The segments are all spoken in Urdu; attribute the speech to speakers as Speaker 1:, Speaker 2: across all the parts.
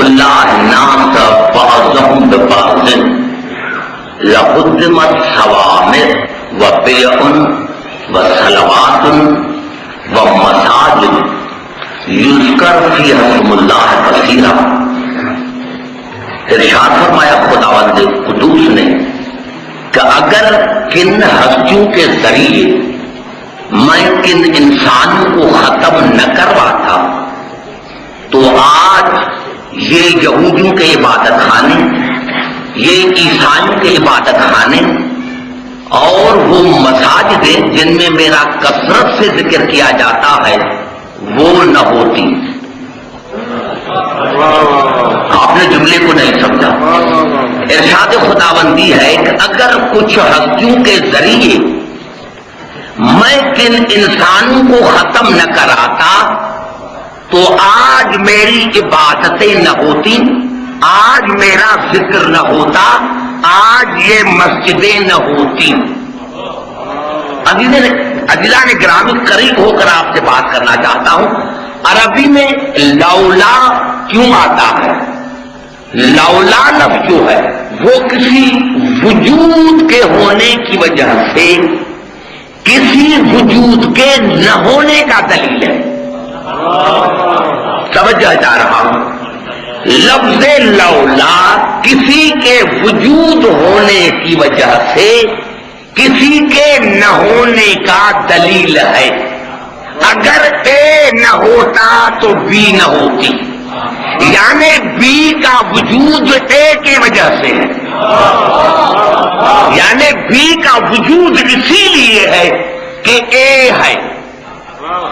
Speaker 1: الله الناس بعضهم ببعض لقدمت صوامع وبيع وصلوات ومساجد یذکر فیہا اسم اللہ کثیرا. ارشاد فرمایا خداوند قدوس نے کہ اگر کن ہستیوں کے ذریعے میں کن انسانوں کو ختم نہ کرواتا تو آج یہ یہودیوں کے عبادت خانے، یہ عیسائیوں کے عبادت خانے اور وہ مساجدیں جن میں میرا کثرت سے ذکر کیا جاتا ہے وہ نہ ہوتی. آپ نے جملے کو نہیں سمجھا. ارشاد خداوندی ہے کہ اگر کچھ ہستیوں کے ذریعے میں کن انسانوں کو ختم نہ کراتا تو آج میری عبادتیں نہ ہوتی، آج میرا ذکر نہ ہوتا، آج یہ مسجدیں نہ ہوتی. عزیزہ نے گرامی قریب ہو کر آپ سے بات کرنا چاہتا ہوں. عربی میں لولا کیوں آتا ہے؟ لولا لفظ جو ہے وہ کسی وجود کے ہونے کی وجہ سے کسی وجود کے نہ ہونے کا دلیل ہے. سمجھا جا رہا ہوں. لفظ لولا کسی کے وجود ہونے کی وجہ سے کسی کے نہ ہونے کا دلیل ہے. اگر اے نہ ہوتا تو بی نہ ہوتی، یعنی بی کا وجود اے کی وجہ سے ہے، یعنی بی کا وجود اسی لیے ہے کہ اے ہے.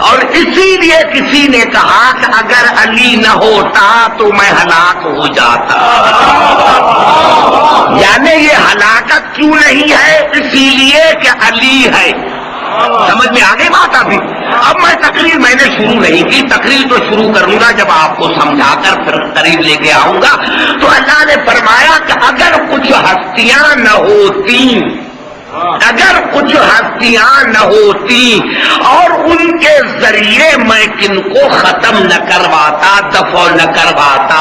Speaker 1: اور اسی لیے کسی نے کہا کہ اگر علی نہ ہوتا تو میں ہلاک ہو جاتا. یعنی یہ ہلاکت کیوں نہیں ہے؟ اسی لیے کہ علی ہے. سمجھ میں آگے بات ابھی. اب میں تقریر میں نے شروع نہیں کی، تقریر تو شروع کروں گا جب آپ کو سمجھا کر پھر قریب لے کے آؤں گا. تو اللہ نے فرمایا کہ اگر کچھ ہستیاں نہ ہوتی، اگر کچھ ہستیاں نہ ہوتی اور ان کے ذریعے میں کن کو ختم نہ کرواتا، دفع نہ کرواتا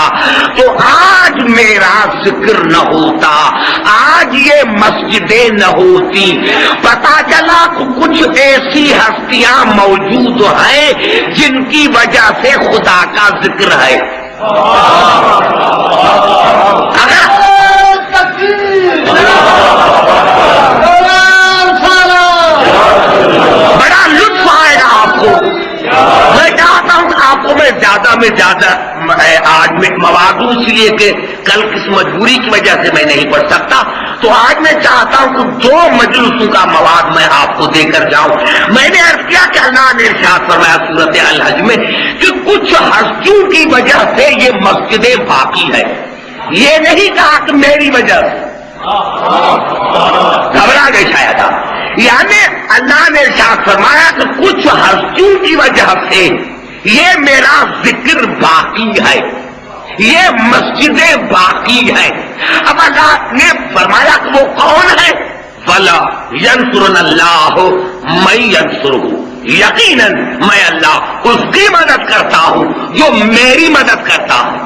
Speaker 1: تو آج میرا ذکر نہ ہوتا، آج یہ مسجدیں نہ ہوتی. پتا چلا کہ کچھ ایسی ہستیاں موجود ہیں جن کی وجہ سے خدا کا ذکر ہے. بڑا لطف آئے گا آپ کو. میں چاہتا ہوں آپ کو میں زیادہ آج میں مواد اس لیے کہ کل کس مجبوری کی وجہ سے میں نہیں پڑھ سکتا، تو آج میں چاہتا ہوں کہ 2 مجلسوں کا مواد میں آپ کو دے کر جاؤں. میں نے عرض کیا کہ اللہ نے ارشاد فرمایا سورۃ الحج میں کہ کچھ ہستیوں کی وجہ سے یہ مسجدیں باقی ہے. یہ نہیں کہا کہ میری وجہ سے. گھبرا گئے شاید آپ. یعنی اللہ نے ارشاد فرمایا کہ کچھ ہستیوں کی وجہ سے یہ میرا ذکر باقی ہے، یہ مسجدیں باقی ہیں. اب اللہ نے فرمایا کہ وہ کون ہے؟ فلا ینصرن اللہ من ینصرہ، یقیناً میں اللہ اس کی مدد کرتا ہوں جو میری مدد کرتا ہے.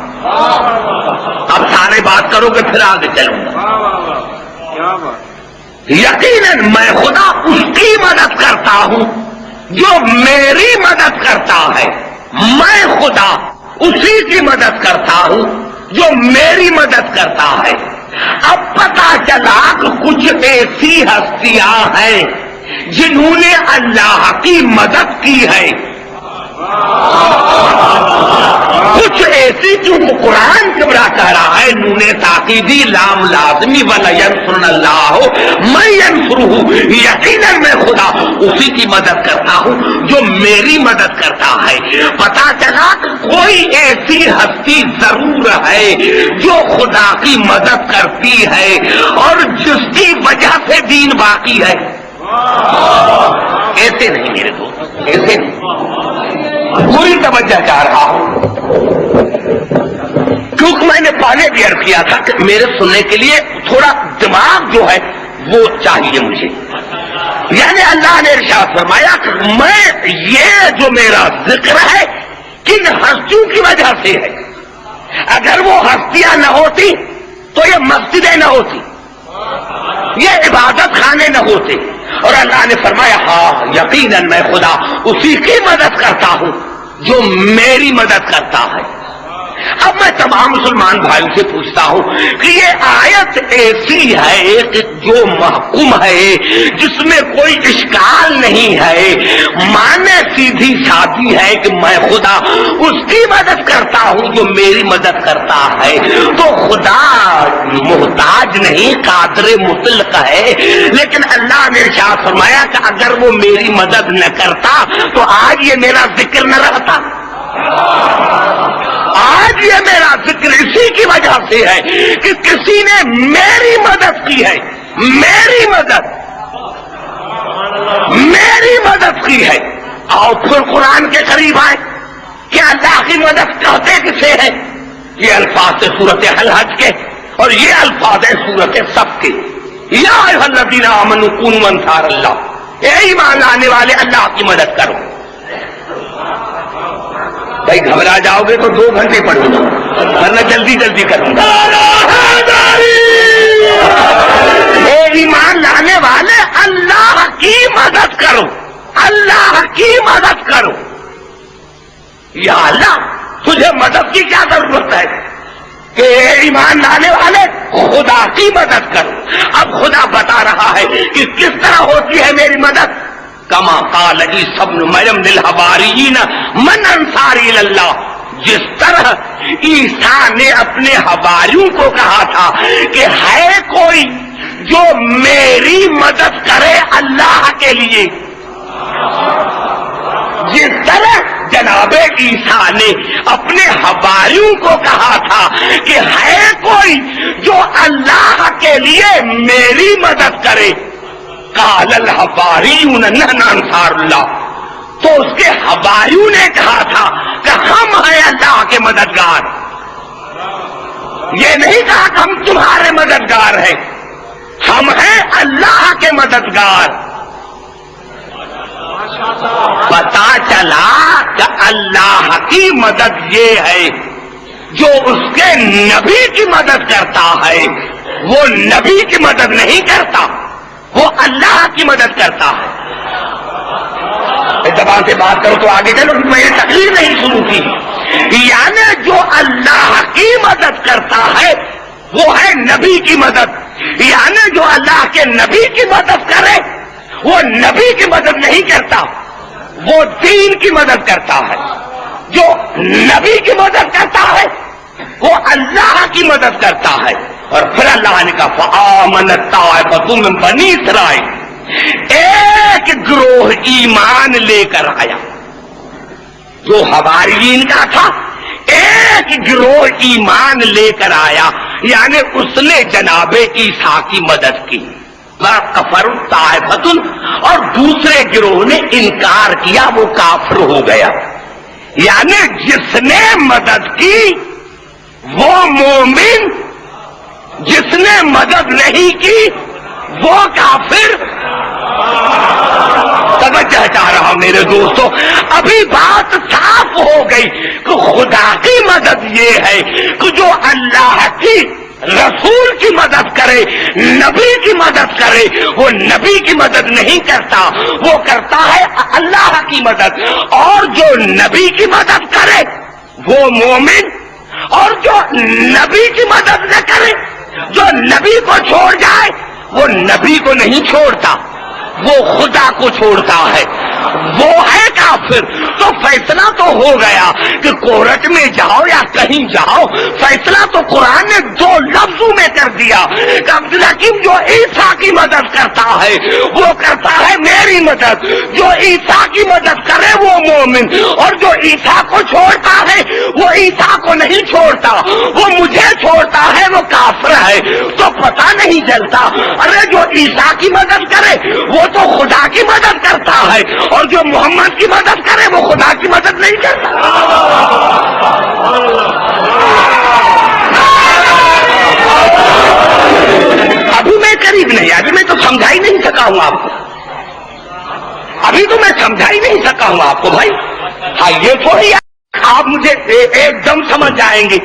Speaker 1: اب سارے بات کرو کہ پھر آگے چلوں گا. یقیناً میں خدا اس کی مدد کرتا ہوں جو میری مدد کرتا ہے. میں خدا اسی کی مدد کرتا ہوں جو میری مدد کرتا ہے. اب پتا چلا کہ کچھ ایسی ہستیاں ہیں جنہوں نے اللہ کی مدد کی ہے. کچھ ایسی جو قرآن کبرا کہہ رہا ہے نون تاکیدی لام لازمی ولا ینصرن اللہ من ینصرہ، یقیناً میں خدا اسی کی مدد کرتا ہوں جو میری مدد کرتا ہے. پتا چلا کہ کوئی ایسی ہستی ضرور ہے جو خدا کی مدد کرتی ہے اور جس کی وجہ سے دین باقی ہے. ایسے نہیں میرے دوست، ایسے نہیں. پوری توجہ چاہ رہا ہوں کیونکہ میں نے پہلے بھی عرض کیا تھا کہ میرے سننے کے لیے تھوڑا دماغ جو ہے وہ چاہیے مجھے. یعنی اللہ نے ارشاد فرمایا کہ میں یہ جو میرا ذکر ہے کن ہستیوں کی وجہ سے ہے. اگر وہ ہستیاں نہ ہوتی تو یہ مسجدیں نہ ہوتی، یہ عبادت خانے نہ ہوتے. اور اللہ نے فرمایا ہاں یقیناً میں خدا اسی کی مدد کرتا ہوں جو میری مدد کرتا ہے. اب میں تمام مسلمان بھائیوں سے پوچھتا ہوں کہ یہ آیت ایسی ہے کہ جو محکوم ہے، جس میں کوئی اشکال نہیں ہے، معنی سیدھی سادی ہے کہ میں خدا اس کی مدد کرتا ہوں جو میری مدد کرتا ہے. تو خدا محتاج نہیں، قادر مطلق ہے. لیکن اللہ نے ارشاد فرمایا کہ اگر وہ میری مدد نہ کرتا تو آج یہ میرا ذکر نہ رہتا. آج یہ میرا ذکر اسی کی وجہ سے ہے کہ کسی نے میری مدد کی ہے، میری مدد کی ہے. اور پھر قرآن کے قریب آئے کہ اللہ کی مدد کہتے کسے ہیں؟ یہ الفاظ سورت الحج کے اور یہ الفاظ سورت صف کے. یا ایھا الذین آمنوا کونوا انصار اللہ، اے ایمان لانے والے اللہ کی مدد کرو. بھائی گھبرا جاؤ گے تو 2 گھنٹے پڑھوں گا، ورنہ جلدی جلدی کروں گا. اے ایمان لانے والے اللہ کی مدد کرو، اللہ کی مدد کرو. یا اللہ تجھے مدد کی کیا ضرورت ہے کہ اے ایمان لانے والے خدا کی مدد کرو. اب خدا بتا رہا ہے کہ کس طرح ہوتی ہے میری مدد. کما قال عیسی ابن مریم للحواریین من انصاری اللہ، جس طرح عیسیٰ نے اپنے حواریوں کو کہا تھا کہ ہے کوئی جو میری مدد کرے اللہ کے لیے، جس طرح جناب عیسیٰ نے اپنے حواریوں کو کہا تھا کہ ہے کوئی جو اللہ کے لیے میری مدد کرے. قال الحواریون نحن انصار اللہ، تو اس کے حواریوں نے کہا تھا کہ ہم ہیں اللہ کے مددگار. یہ نہیں کہا کہ ہم تمہارے مددگار ہیں، ہم ہیں اللہ کے مددگار. پتا چلا کہ اللہ کی مدد یہ ہے جو اس کے نبی کی مدد کرتا ہے، وہ نبی کی مدد نہیں کرتا، وہ اللہ کی مدد کرتا ہے. زبان سے بات کرو تو آگے چلو، میں نے تقریر نہیں شروع کی. یعنی جو اللہ کی مدد کرتا ہے وہ ہے نبی کی مدد. یعنی جو اللہ کے نبی کی مدد کرے وہ نبی کی مدد نہیں کرتا، وہ دین کی مدد کرتا ہے. جو نبی کی مدد کرتا ہے وہ اللہ کی مدد کرتا ہے. اور پھر اللہ نے کہا فآمنت طائفۃ من بنی اسرائیل، ایک گروہ ایمان لے کر آیا. جو حواریین کا تھا ایک گروہ ایمان لے کر آیا، یعنی اس نے جناب عیسیٰ کی مدد کی. وَكَفَرَتْ طَائِفَةٌ، اور دوسرے گروہ نے انکار کیا، وہ کافر ہو گیا. یعنی جس نے مدد کی وہ مومن، جس نے مدد نہیں کی وہ کافر. توجہ چاہ رہا ہوں میرے دوستو، ابھی بات صاف ہو گئی کہ خدا کی مدد یہ ہے کہ جو اللہ کی رسول کی مدد کرے، نبی کی مدد کرے، وہ نبی کی مدد نہیں کرتا، وہ کرتا ہے اللہ کی مدد. اور جو نبی کی مدد کرے وہ مومن، اور جو نبی کی مدد نہ کرے، جو نبی کو چھوڑ جائے وہ نبی کو نہیں چھوڑتا، وہ خدا کو چھوڑتا ہے، وہ ہے کافر. تو فیصلہ تو ہو گیا کہ کورٹ میں جاؤ یا کہیں جاؤ، فیصلہ تو قرآن نے 2 لفظوں میں کر دیا کہ عبدالحکیم جو عیسیٰ کی مدد کرتا ہے وہ کرتا ہے میری مدد، جو عیسیٰ کی مدد کرے وہ مومن، اور جو عیسیٰ کو چھوڑتا ہے وہ عیسیٰ کو نہیں چھوڑتا، وہ مجھے چھوڑتا ہے وہ کافر ہے. تو پتہ نہیں چلتا، ارے جو عیسیٰ کی مدد کرے وہ تو خدا کی مدد کرتا ہے، اور جو محمد کی مدد کرے وہ خدا کی مدد نہیں کرتا. ابھی میں قریب نہیں، ابھی میں تو سمجھا ہی نہیں سکا ہوں آپ کو، ابھی تو میں سمجھا ہی نہیں سکا ہوں آپ کو. بھائی ہاں، یہ تھوڑی آپ مجھے ایک دم سمجھ جائیں گے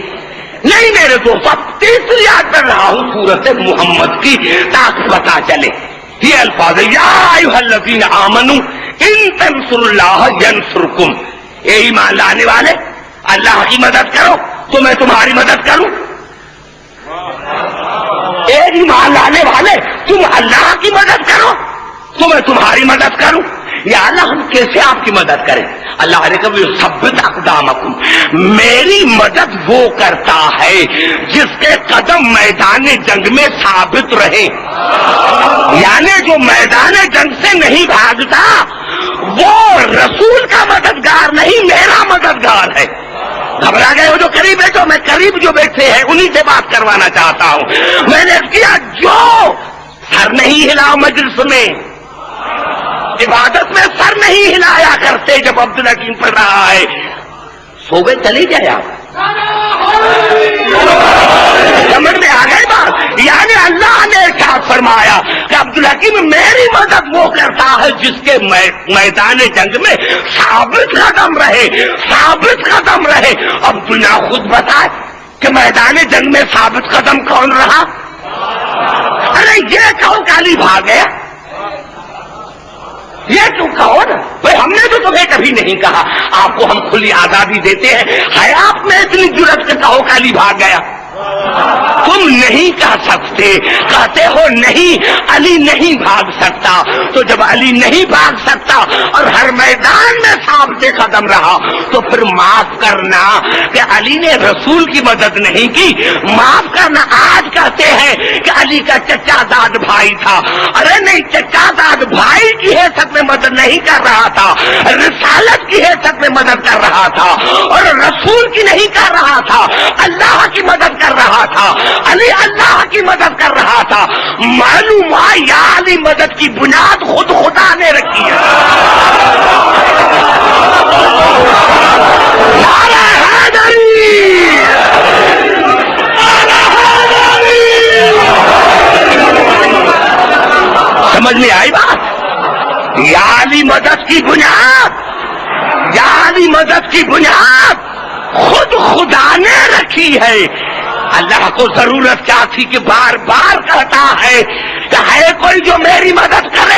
Speaker 1: نہیں میرے دوست، اب تیسری یاد کر رہا ہوں سورت محمد کی تاکہ پتا چلے. یہ الفاظ یا ایھا الذین آمنوا ان تنصروا اللہ ینصرکم. اے ایمان لانے والے، اللہ کی مدد کرو تو میں تمہاری مدد کروں. اے ایمان لانے والے، تم اللہ کی مدد کرو تو میں تمہاری مدد کروں. یا اللہ ہم کیسے آپ کی مدد کریں؟ اللہ نے کہا ثبت اقدامکم، میری مدد وہ کرتا ہے جس کے قدم میدان جنگ میں ثابت رہے. یعنی جو میدان جنگ سے نہیں بھاگتا وہ رسول کا مددگار نہیں، میرا مددگار ہے. گھبرا گئے ہو جو قریب ہے، جو میں قریب جو بیٹھے ہیں انہی سے بات کروانا چاہتا ہوں. میں نے کیا جو سر نہیں ہلا مجلس میں، عبادت میں سر نہیں ہلایا کرتے جب عبدالحکیم پڑھ رہا ہے. سو گئے چلی جائے آپ، سمجھ میں آ گئے بات. یعنی اللہ نے ارشاد فرمایا کہ عبدالحکیم میری مدد وہ کرتا ہے جس کے میدان جنگ میں ثابت قدم رہے، ثابت قدم رہے. اب دنیا خود بتائے کہ میدان جنگ میں ثابت قدم کون رہا؟ ارے یہ کون کالی بھاگ گیا؟ یہ کیوں کہو نا بھائی، ہم نے تو تمہیں کبھی نہیں کہا. آپ کو ہم کھلی آزادی دیتے ہیں، ہے آپ میں اتنی جرأت کہ کہو کالی بھاگ گیا؟ تم نہیں کہہ سکتے، کہتے ہو نہیں علی نہیں بھاگ سکتا. تو جب علی نہیں بھاگ سکتا اور ہر میدان میں ثابت قدم رہا تو پھر معاف کرنا کہ علی نے رسول کی مدد نہیں کی. معاف کرنا، آج کہتے ہیں کہ علی کا چچا داد بھائی تھا. ارے نہیں، چچا داد بھائی کی حیثیت میں مدد نہیں کر رہا تھا، رسالت کی حیثیت میں مدد کر رہا تھا اور رسول کی نہیں کر رہا تھا، اللہ کی مدد کر رہا تھا. علی اللہ کی مدد کر رہا تھا. معلوم ہے یا علی مدد کی بنیاد خود خدا نے رکھی ہے. نعرہ حیدری، نعرہ حیدری. سمجھ میں آئی بات؟ یا علی مدد کی بنیاد، یا علی مدد کی بنیاد خود خدا نے رکھی ہے. اللہ کو ضرورت کیا تھی کہ بار بار کہتا ہے کہ ہے کوئی جو میری مدد کرے؟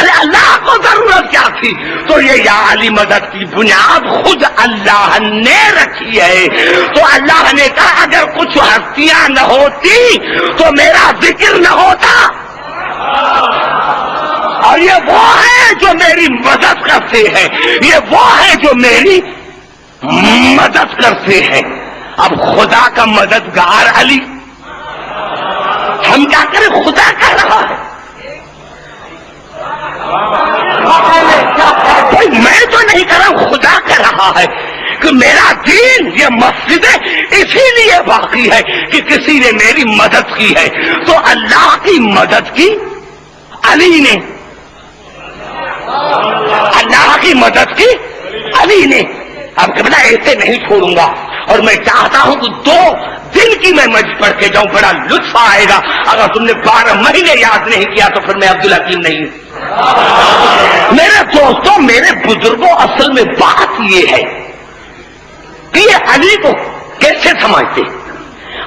Speaker 1: ارے اللہ کو ضرورت کیا تھی؟ تو یہ یا علی مدد کی بنیاد خود اللہ نے رکھی ہے. تو اللہ نے کہا اگر کچھ ہستیاں نہ ہوتی تو میرا ذکر نہ ہوتا. اور یہ وہ ہے جو میری مدد کرتے ہیں، یہ وہ ہے جو میری مدد کرتے ہیں. اب خدا کا مددگار علی، ہم کیا کریں؟ خدا کہہ رہا ہے. میں تو نہیں کر رہا، خدا کہہ رہا ہے کہ میرا دین یہ مسجد اسی لیے باقی ہے کہ کسی نے میری مدد کی ہے. تو اللہ کی مدد کی علی نے، اللہ کی مدد کی علی نے. اب کہ ایسے نہیں چھوڑوں گا، اور میں چاہتا ہوں کہ 2 دن کی میں مجھ پڑھ کے جاؤں، بڑا لطف آئے گا. اگر تم نے 12 مہینے یاد نہیں کیا تو پھر میں عبدالحکیم نہیں. میرے دوستوں، میرے بزرگوں، اصل میں بات یہ ہے کہ یہ علی کو کیسے سمجھتے.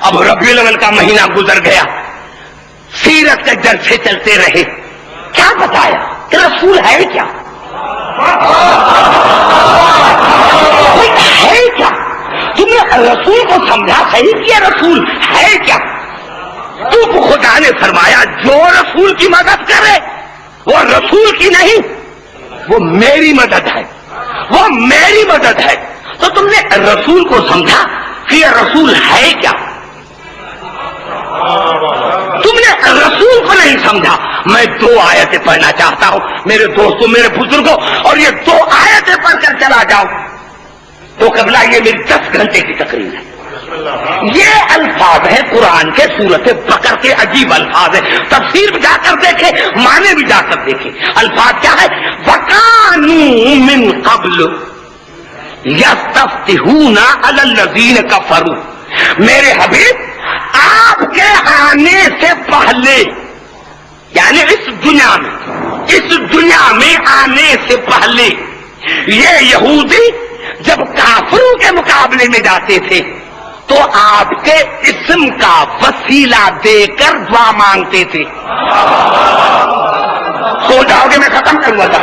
Speaker 1: اب ربیع الاول کا مہینہ گزر گیا، سیرت کے جلسے چلتے رہے. کیا بتایا کہ رسول ہے کیا؟ ہے کیا؟ تم نے رسول کو سمجھا صحیح کیا؟ رسول ہے کیا؟ تو خدا نے فرمایا جو رسول کی مدد کرے وہ رسول کی نہیں، وہ میری مدد ہے، وہ میری مدد ہے. تو تم نے رسول کو سمجھا کہ یہ رسول ہے کیا؟ تم نے رسول کو نہیں سمجھا. میں 2 آیتیں پڑھنا چاہتا ہوں میرے دوستوں، میرے بزرگوں، اور یہ 2 آیتیں پڑھ کر چلا جاؤ. تو قبلہ یہ میری 10 گھنٹے کی تقریر ہے. یہ الفاظ ہیں قرآن کے سورت بقرہ کے، عجیب الفاظ ہیں. تفسیر بھی جا کر دیکھیں، معنی بھی جا کر دیکھیں. الفاظ کیا ہے؟ وَكَانُوا مِن قَبْلُ يَسْتَفْتِحُونَ عَلَى الَّذِينَ كَفَرُوا. میرے حبیب، آپ کے آنے سے پہلے، یعنی اس دنیا میں آنے سے پہلے، یہ یہودی جب کافروں کے مقابلے میں جاتے تھے تو آپ کے اسم کا وسیلہ دے کر دعا مانگتے تھے. سو جاؤ گے میں ختم کروں گا.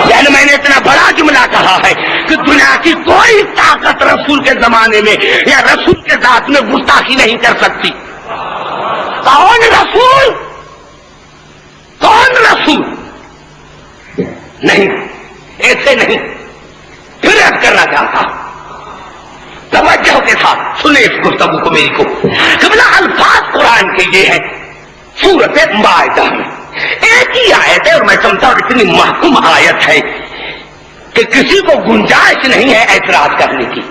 Speaker 1: یعنی میں نے اتنا بڑا جملہ کہا ہے کہ دنیا کی کوئی طاقت رسول کے زمانے میں یا رسول کے ذات میں گستاخی نہیں کر سکتی. کون رسول؟ کون رسول؟ نہیں، ایسے نہیں. پھر عرض کرنا چاہتا توجہ کے ساتھ سنیں اس گفتگو کو میری کو. قبلہ الفاظ قرآن کے یہ ہے سورۃ مائدہ میں ایک ہی آیت ہے اور میں سمجھتا ہوں اتنی محکم آیت ہے کہ کسی کو گنجائش نہیں ہے اعتراض کرنے کی.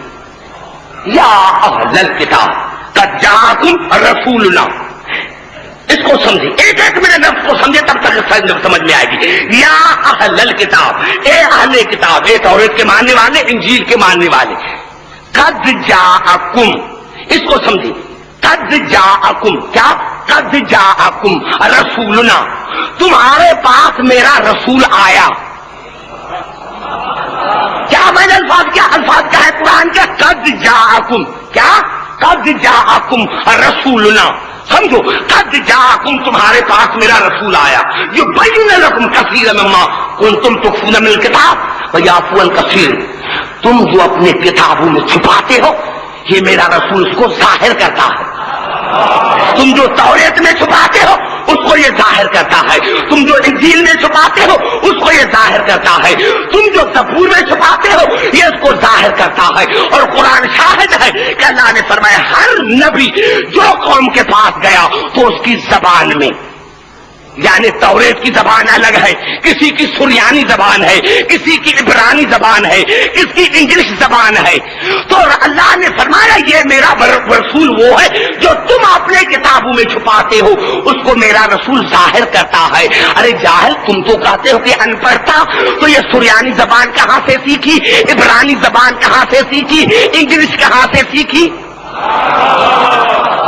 Speaker 1: یا اہل الکتاب قد جاءکم رسولنا. اس کو سمجھے، ایک ایک میرے لفظ کو سمجھے تب تک سمجھ میں آئے گی. یا اہل الکتاب، اے اہل کتاب، اے توریت کے ماننے والے، انجیل کے ماننے والے. قد جاءکم، اس کو سمجھے. قد جاءکم، کیا؟ قد جاءکم رسولنا، تمہارے پاس میرا رسول آیا. کیا میں نے الفاظ کیا ہے قرآن کے؟ قد جاءکم، کیا؟ قد جاءکم رسولنا. سمجھو، قد جاءکم تمہارے پاس میرا رسول آیا. یبین لکم کثیر مما کنتم تخفون من الکتاب ویعفو عن کثیر. تم جو اپنے کتابوں میں چھپاتے ہو یہ میرا رسول اس کو ظاہر کرتا ہے. تم جو توریت میں چھپاتے ہو اس کو یہ ظاہر کرتا ہے. تم جو انجیل میں چھپاتے ہو اس کو یہ ظاہر کرتا ہے. تم جو زبور میں چھپاتے ہو یہ اس کو ظاہر کرتا ہے. اور قرآن شاہد ہے کہ اللہ نے فرمایا ہر نبی جو قوم کے پاس گیا تو اس کی زبان میں، یعنی توریت کی زبان الگ ہے، کسی کی سریانی زبان ہے، کسی کی عبرانی زبان ہے، کسی کی انگلش زبان ہے. تو اللہ نے فرمایا یہ میرا رسول وہ ہے جو تم اپنے کتابوں میں چھپاتے ہو اس کو میرا رسول ظاہر کرتا ہے. ارے جاہل، تم تو کہتے ہو کہ ان پڑھ تھا، تو یہ سریانی زبان کہاں سے سیکھی؟ عبرانی زبان کہاں سے سیکھی؟ انگلش کہاں سے سیکھی؟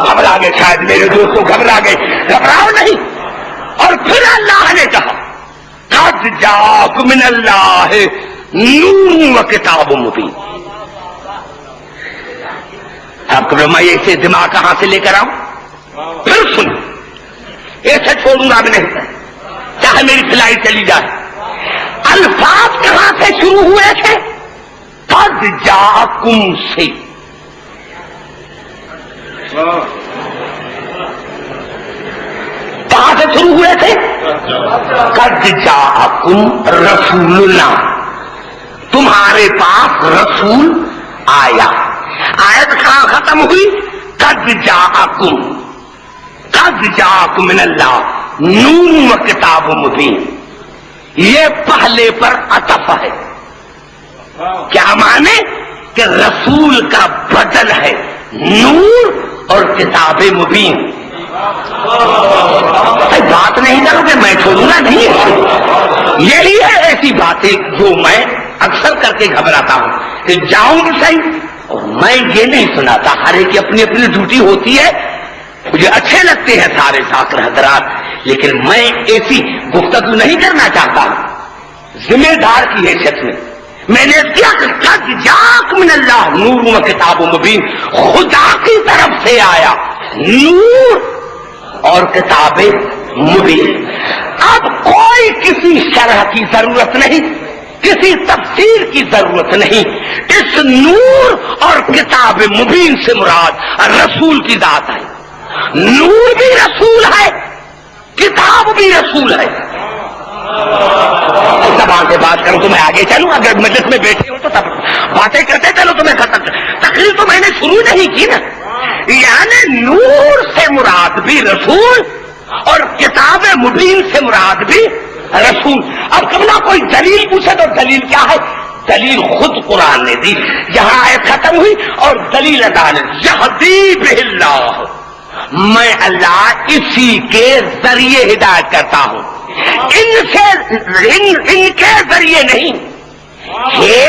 Speaker 1: گھبرا گئے شاید میرے دوستوں، گھبرا گئے. گھبراؤ نہیں. اور پھر اللہ نے کہا قد جاءکم من اللہ نور و کتاب مبین. آپ کو میں ایسے دماغ کہاں سے لے کر آؤں؟ پھر سن، ایسے چھوڑوں گا بھی نہیں، چاہے میری فلائٹ چلی جائے. الفاظ کہاں سے شروع ہوئے تھے؟ قد جاءکم سے. کہاں سے شروع ہوئے تھے؟ قد جاءکم رسولنا، تمہارے پاس رسول آیا. آیت کہاں ختم ہوئی؟ قد جاءکم، قد جاءکم من اللہ نور و کتاب مبین. یہ پہلے پر عطف ہے. کیا مانے؟ کہ رسول کا بدل ہے نور اور کتاب مبین. بات نہیں کرو گے میں چھوڑوں گا نہیں. یہی ہے ایسی باتیں جو میں اکثر کر کے گھبراتا ہوں کہ جاؤں بھی صحیح. اور میں یہ نہیں سناتا، ہر ایک کی اپنی اپنی ڈیوٹی ہوتی ہے. مجھے اچھے لگتے ہیں سارے ذاکر حضرات، لیکن میں ایسی گفتگو نہیں کرنا چاہتا ہوں ذمہ دار کی حیثیت میں. میں نے کیا کہ قد جاءکم من اللہ نور و کتاب مبین، خدا کی طرف سے آیا نور اور کتاب مبین. اب کوئی کسی شرح کی ضرورت نہیں، کسی تفسیر کی ضرورت نہیں. اس نور اور کتاب مبین سے مراد رسول کی ذات ہے. نور بھی رسول ہے، کتاب بھی رسول ہے. زبان سے بات کروں تو میں آگے چلوں، اگر مجلس میں بیٹھے ہو تو تب باتیں کرتے چلو تو میں ختم. تقریر تو میں نے شروع نہیں کی نا. یعنی نور سے مراد بھی رسول اور کتاب مبین سے مراد بھی رسول. اب قبلہ کوئی دلیل پوچھے تو دلیل کیا ہے؟ دلیل خود قرآن نے دی. یہاں آیت ختم ہوئی اور دلیل اللہ نے یہدی بہ اللہ، میں اللہ اسی کے ذریعے ہدایت کرتا ہوں. ان کے ذریعے نہیں. ہے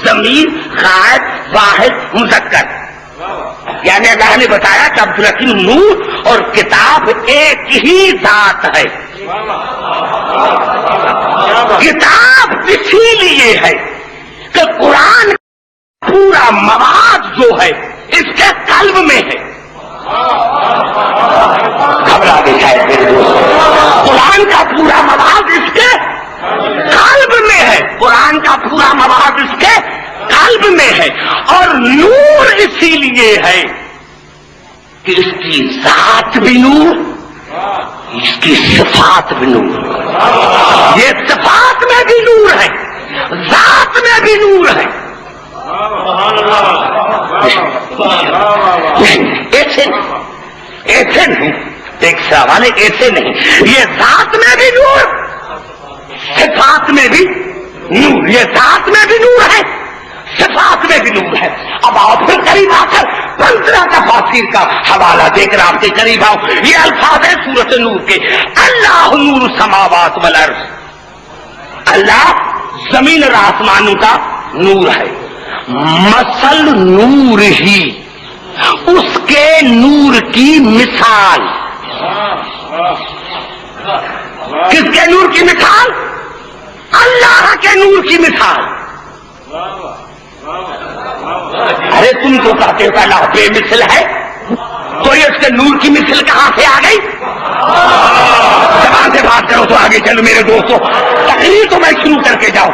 Speaker 1: ضمیر غائب واحد مذکر، یعنی اللہ نے بتایا کہ عبدالحکیم نور اور کتاب ایک ہی ذات ہے. کتاب اسی لیے ہے کہ قرآن پورا مواد جو ہے اس کے قلب میں ہے. گھبرا گئے شاید میرے دوست. قرآن کا پورا مواد اس کے قلب میں ہے. قرآن کا پورا مواد اس کے قلب میں ہے. اور نور اسی لیے ہے کہ اس کی ذات بھی نور, اس کی صفات بھی نور. یہ صفات میں بھی نور ہے, ذات میں بھی نور ہے. ایسے نہیں ایک سوال ہے, ایسے نہیں. یہ ذات میں بھی نور, صفات میں بھی نور. یہ ذات میں بھی نور ہے, صفات میں بھی نور ہے. اب آپ پھر قریب آ کر 15 تفاسیر کا حوالہ دے کر آپ کے قریب آؤ. یہ الفاظ ہے سورۃ نور کے. اللہ نور السماوات والارض, اللہ زمین اور آسمانوں کا نور ہے. مثل نور ہی, اس کے نور کی مثال. کس کے نور کی مثال؟ اللہ کے نور کی مثال. ارے تم تو کہتے ہو کہ اللہ بے مثل ہے, تو یہ اس کے نور کی مثل کہاں سے آ گئی؟ زبان سے بات کرو تو آگے چلو میرے دوستو. تقریر تو میں شروع کر کے جاؤ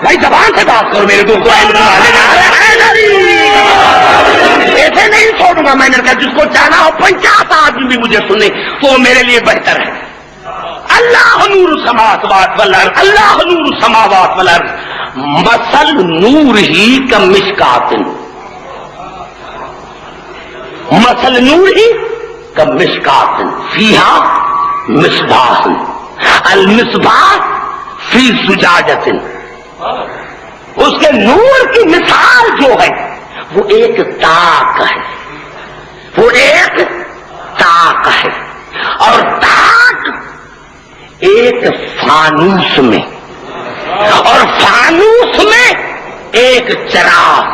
Speaker 1: بھائی, زبان سے بات کرو میرے دوستو. ایسے نہیں چھوڑوں گا. میں نے کہا جس کو چاہنا ہو 50 آدمی بھی مجھے سنے تو میرے لیے بہتر ہے. اللہ نور السماوات والارض, اللہ نور السماوات والارض. مثل نور ہی کمشکات, مثل نور ہی کمشکات فیہا مصباح, المصباح فی زجاجۃ. اس کے نور کی مثال جو ہے وہ ایک تاک ہے, وہ ایک تاک ہے. اور تاک ایک فانوس میں, اور فانوس میں ایک چراغ.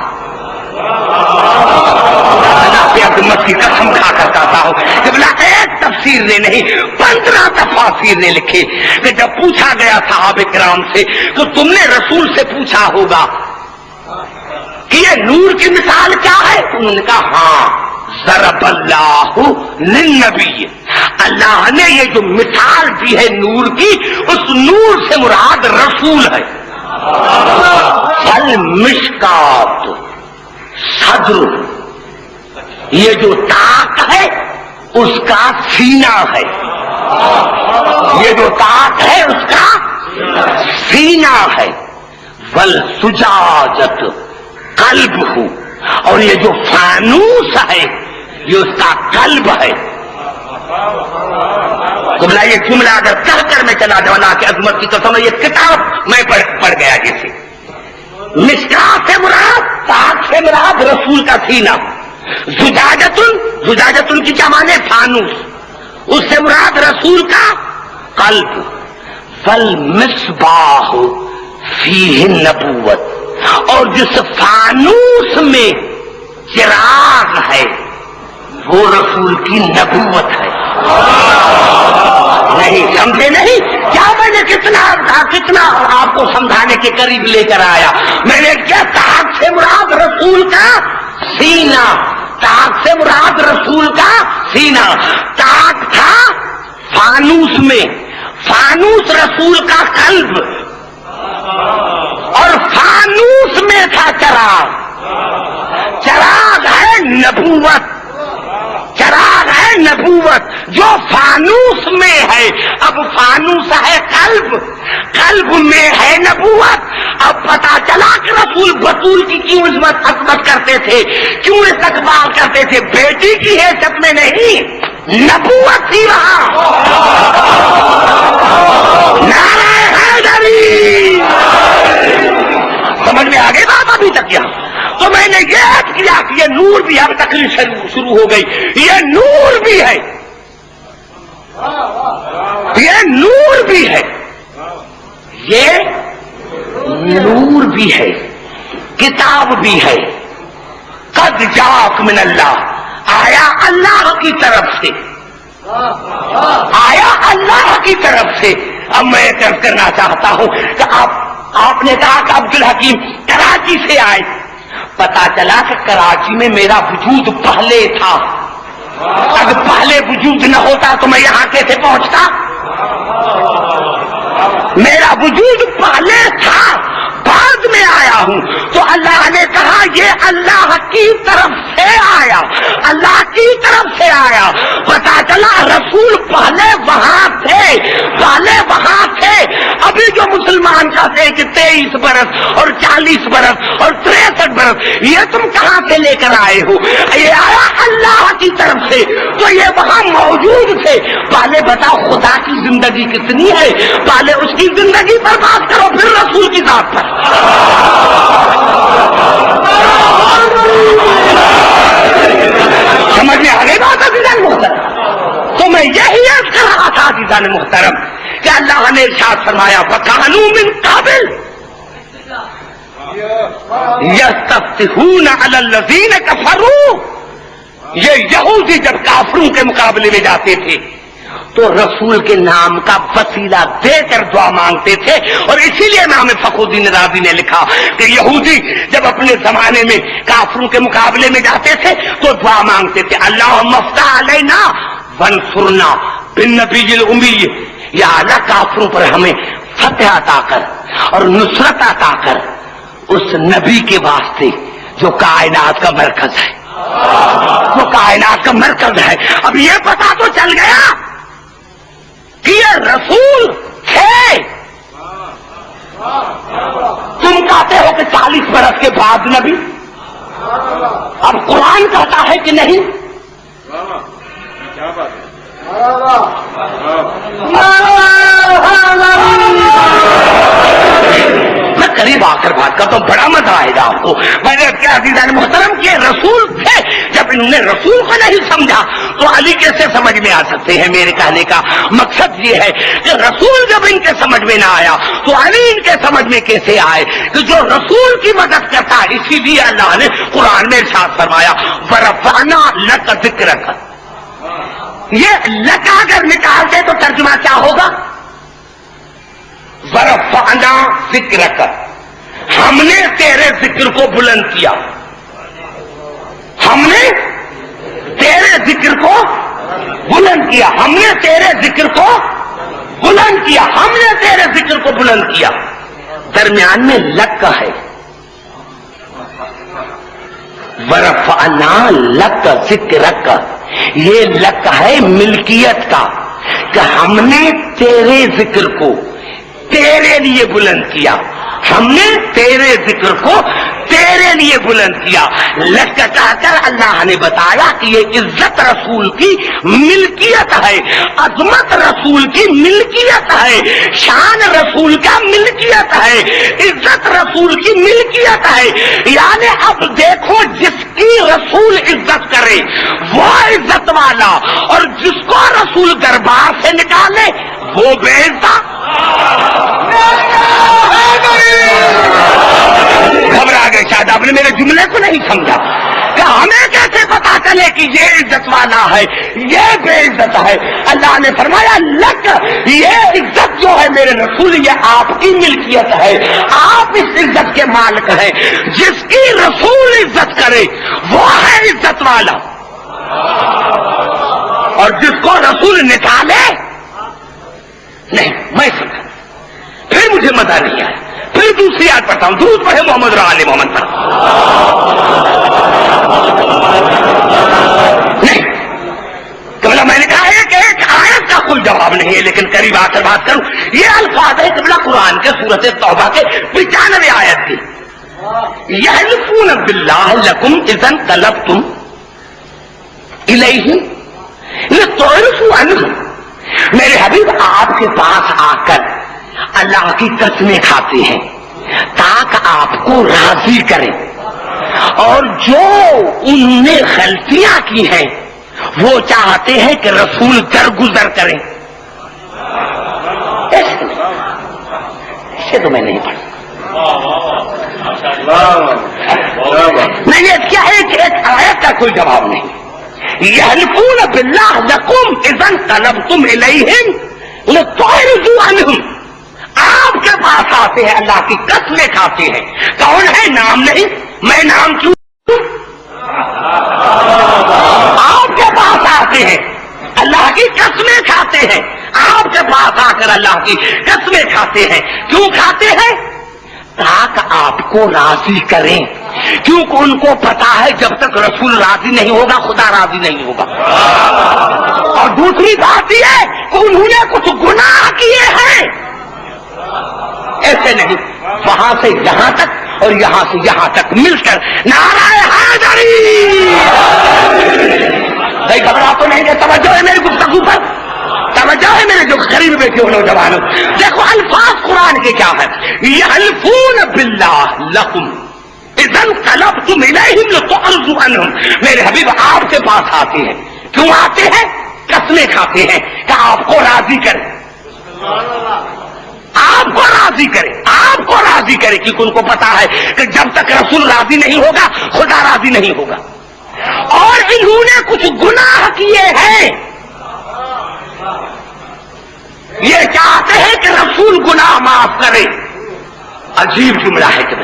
Speaker 1: عبدالمت کی قسم کھا کر کہتا ہوں کہ بلا ایک تفسیر نے نہیں 15 تفاسیر نے لکھے کہ جب پوچھا گیا صحابہ کرام سے تو تم نے رسول سے پوچھا ہوگا کہ یہ نور کی مثال کیا ہے, تو انہوں نے کہا ہاں ضرب اللہ للنبی, اللہ نے یہ جو مثال دی ہے نور کی, اس نور سے مراد رسول ہے. المشکات صدر, یہ جو طاق ہے اس کا سینہ ہے. یہ جو طاق ہے اس کا سینہ ہے. والسجاجت قلب ہو, اور یہ جو فانوس ہے یہ اس کا قلب ہے. تو بلا یہ جملہ اگر کہہ کر میں چلا جاؤں اللہ کی عظمت کی قسم, یہ کتاب میں پڑھ گیا جیسے. مشکات سے مراد, طاق سے مراد رسول کا سینہ. زجاجتن, زجاجتن کی کیا معنی؟ فانوس. اس سے مراد رسول کا قلب. فالمصباح فیہ النبوت, اور جس فانوس میں چراغ ہے وہ رسول کی نبوت ہے. نہیں سمجھے نہیں کیا؟ میں نے کتنا آپ کو سمجھانے کے قریب لے کر آیا. میں نے کیا طاق سے مراد رسول کا سینہ, طاق سے مراد رسول کا سینہ. طاق تھا فانوس میں, فانوس رسول کا قلب, اور فانوس میں تھا چراغ. چراغ ہے نبوت, چراغ ہے نبوت جو فانوس میں ہے. اب فانوس ہے قلب, قلب میں ہے نبوت. اب پتا چلا کہ رسول بطول کی کیوں عظمت کرتے تھے, کیوں استقبال کرتے تھے. بیٹی کی حیثیت میں نہیں, نبوت تھی وہاں. نعرہ حیدری, سمجھ میں آ گئی بات ابھی تک یہاں؟ تو میں نے یہ عرض کیا کہ یہ نور بھی, اب تقریر شروع ہو گئی, یہ نور بھی ہے, یہ نور بھی ہے, یہ نور بھی ہے, کتاب بھی ہے. قد جاءک من اللہ, آیا اللہ کی طرف سے, آیا اللہ کی طرف سے. اب میں عرض کرنا چاہتا ہوں کہ آپ نے کہا کہ عبد الحکیم کراچی سے آئے, پتا چلا کہ کراچی میں میرا وجود پہلے تھا، اگر پہلے وجود نہ ہوتا تو میں یہاں کیسے پہنچتا؟ میرا وجود پہلے تھا، بعد میں آیا ہوں۔ تو اللہ نے کہا یہ اللہ کی طرف سے آیا، اللہ کی طرف سے آیا۔ پتا چلا رسول پہلے وہاں تھے، پہلے وہاں تھے۔ ابھی جو مسلمان کہتے ہیں کہ 23 برس اور 40 برس اور 63 برس، یہ تم کہاں سے لے کر آئے ہو؟ یہ آیا اللہ کی طرف سے، تو یہ وہاں موجود تھے۔ پہلے بتاؤ خدا کی زندگی کتنی ہے، پہلے اس کی زندگی پر بات کرو، پھر رسول کی ذات پر۔ سمجھ میں آ گئی بات عزیزان محترم؟ تو میں یہی عرض کر رہا تھا عزیزان محترم کہ اللہ نے ارشاد فرمایا وَكَانُوا مِن قَبْلُ يَسْتَفْتِحُونَ عَلَى الَّذِينَ كَفَرُوا۔ یہ یہودی جب کافروں کے مقابلے میں جاتے تھے تو رسول کے نام کا وسیلہ دے کر دعا مانگتے تھے، اور اسی لیے امام فخر الدین رازی نے لکھا کہ یہودی جب اپنے زمانے میں کافروں کے مقابلے میں جاتے تھے تو دعا مانگتے تھے اللہم افتح علینا وانصرنا بالنبی الامی، یا اللہ کافروں پر ہمیں فتح عطا کر اور نصرت عطا کر اس نبی کے واسطے جو کائنات کا مرکز ہے، جو کائنات کا مرکز ہے۔ اب یہ پتا تو چل گیا کہ یہ رسول تھے۔ تم کہتے ہو کہ 40 برس کے بعد نبی، اب قرآن کہتا ہے کہ نہیں؟ میں قریب آ کر بات کرتا ہوں، بڑا مزہ آئے گا آپ کو۔ میں نے کیا عزیزان محترم کہ رسول تھے، جب انہوں نے رسول کو نہیں سمجھا تو علی کیسے سمجھ میں آ سکتے ہیں؟ میرے کہنے کا مقصد یہ ہے کہ رسول جب ان کے سمجھ میں نہ آیا تو علی ان کے سمجھ میں کیسے آئے؟ کہ جو رسول کی مدد کرتا ہے، اسی لیے اللہ نے قرآن میں ارشاد فرمایا وَرَفَعْنَا لَكَ ذِكْرَكَ۔ یہ لکا اگر نکالتے تو ترجمہ کیا ہوگا؟ وَرَفَعْنَا ذِكْرَكَ، ہم نے تیرے ذکر کو بلند کیا، ہم نے تیرے ذکر کو بلند کیا، ہم نے تیرے ذکر کو بلند کیا، ہم نے تیرے ذکر کو بلند کیا۔ درمیان میں لک ہے، وَرَفَعْنَا لَكَ ذِكْرَكَ، یہ لک ہے ملکیت کا، کہ ہم نے تیرے ذکر کو تیرے لیے بلند کیا، ہم نے تیرے ذکر کو تیرے لیے بلند کیا۔ لک کہہ کر اللہ نے بتایا کہ یہ عزت رسول کی ملکیت ہے، عظمت رسول کی ملکیت ہے، شان رسول کا ملکیت ہے، عزت رسول کی ملکیت ہے۔ یعنی اب دیکھو جس کی رسول عزت کرے وہ عزت والا، اور جس کو رسول دربار سے نکالے وہ بے عزت۔ گھبرا گئے شاید آپ نے میرے جملے کو نہیں سمجھا کہ ہمیں کیسے پتا چلے کہ یہ عزت والا ہے یہ بے عزت ہے؟ اللہ نے فرمایا لک، یہ عزت جو ہے میرے رسول یہ آپ کی ملکیت ہے، آپ اس عزت کے مالک ہیں۔ جس کی رسول عزت کرے وہ ہے عزت والا، اور جس کو رسول نکالے نہیں۔ میں سمجھا، پھر مجھے مزہ نہیں آیا، پھر دوسری آیت پڑھتا ہوں، درود پڑھے محمد آل محمد پر۔ نہیں قبلہ، میں نے کہا ہے کہ ایک آیت کا کوئی جواب نہیں ہے، لیکن قریب آ کر بات کروں۔ یہ الفاظ ہے قبلہ قرآن کے سورۃ توبہ کے 95 آیت کی، یحلفون باللہ لکم اذا انقلبتم الیہ لتعرفوا عنہ۔ میرے حبیب آپ کے پاس آ کر اللہ کی قسمیں کھاتے ہیں تاکہ آپ کو راضی کریں، اور جو ان نے غلطیاں کی ہیں وہ چاہتے ہیں کہ رسول درگزر کریں۔ اسے تو میں نہیں پڑھا، میں نے کیا ہے کہ ایک آیت کا کوئی جواب نہیں۔ یحلفون باللہ لکم اذا انقلبتم الیہم لتعرضوا عنہم، آپ کے پاس آتے ہیں اللہ کی قسمیں کھاتے ہیں۔ کون ہے؟ نام نہیں، میں نام کیوں آپ کے پاس آتے ہیں، اللہ کی قسمیں کھاتے ہیں، آپ کے پاس آ کر اللہ کی قسمیں کھاتے ہیں. کیوں کھاتے ہیں؟ تاکہ آپ کو راضی کریں، کیونکہ ان کو پتا ہے جب تک رسول راضی نہیں ہوگا خدا راضی نہیں ہوگا. اور دوسری بات یہ ہے کہ انہوں نے کچھ گناہ کیے ہیں، ایسے نہیں، وہاں سے یہاں تک اور یہاں سے یہاں تک مل کر نعرہ حیدری. بھائی گھبرا تو نہیں دے، توجہ ہے میری گفتگو پر، توجہ ہے میرے جو قریب بیٹھے ہو نوجوانوں. دیکھو الفاظ قرآن کے کیا ہے، یحلفون باللہ لکم اذا انقلبتم الیہم لتعرضوا عنہم. میرے حبیب آپ کے پاس آتے ہیں، کیوں آتے ہیں؟ قسمیں کھاتے ہیں کہ آپ کو راضی کرے، آپ کو راضی کرے، آپ کو راضی کرے، کیونکہ ان کو پتا ہے کہ جب تک رسول راضی نہیں ہوگا خدا راضی نہیں ہوگا. اور انہوں نے کچھ گناہ کیے ہیں، یہ چاہتے ہیں کہ رسول گناہ معاف کرے. عجیب جملہ ہے کہ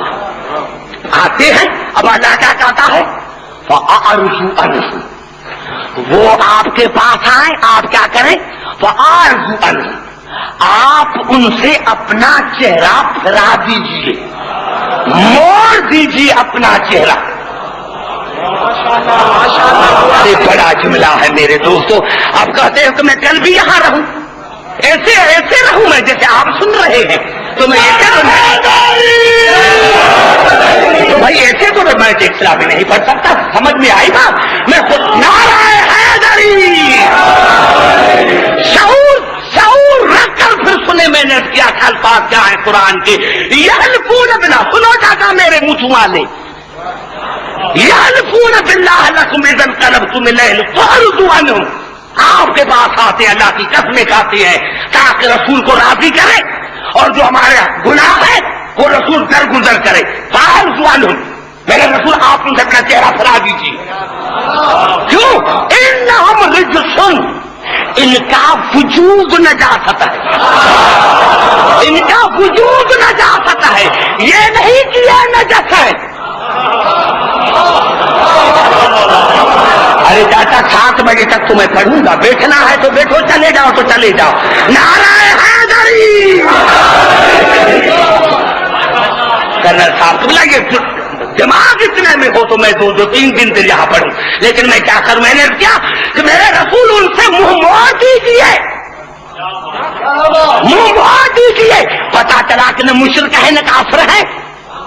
Speaker 1: آتے ہیں، اب اللہ کیا کہتا ہے فَأَعْرِضُوا عَنْهُمْ. وہ آپ کے پاس آئیں، آپ کیا کریں؟ فَأَعْرِضُوا عَنْهُمْ. آپ ان سے اپنا چہرہ پھرا دیجئے، موڑ دیجئے اپنا چہرہ. یہ بڑا جملہ ہے میرے دوستو. آپ کہتے ہیں کہ میں کل بھی یہاں رہوں، ایسے ایسے رہوں میں جیسے آپ سن رہے ہیں، تو میں ایسے تو بھائی ایسے تو میں ٹیکسلا بھی نہیں پڑھ سکتا. سمجھ میں آئی بات؟ میں خود نعرہ حیدری شعور رکھ کر پھر سنے میں نے کیا الفاظ کیا ہے قرآن کے. یحلفون باللہ، سنو جاتا میرے منہ والے، یحلفون باللہ لکم اذا انقلبتم الیہم لتعرضوا عنہم. آپ کے پاس آتے اللہ کی قسمیں کھاتے ہیں تاکہ رسول کو راضی کرے، اور جو ہمارے گناہ ہے وہ رسول درگزر کرے. فَأَعْرِضُوا عَنْهُمْ. میرے رسول آپ ان سے اپنا چہرہ پھرا دیجیے. کیوں؟ اِنَّهُمْ رِجْسٌ. ان کا وجود نجاست ہے، ان کا وجود نجاست ہے، یہ نہیں کہ یہ نجس ہے. ارے چاچا 7 بجے تک تو میں پڑھوں گا، بیٹھنا ہے تو بیٹھو، چلے جاؤ تو چلے جاؤ. نعرہ حیدری. کرنل صاحب تو لگے دماغ اتنے میں ہو تو میں 2-3 دن پھر یہاں پڑھوں، لیکن میں کیا کروں؟ میں نے کیا کہ میرے رسول ان سے منہ موڑ دیجیے، منہ موڑ دیجیے. پتا چلا کہ نہ مشرک ہے نہ کافر ہے.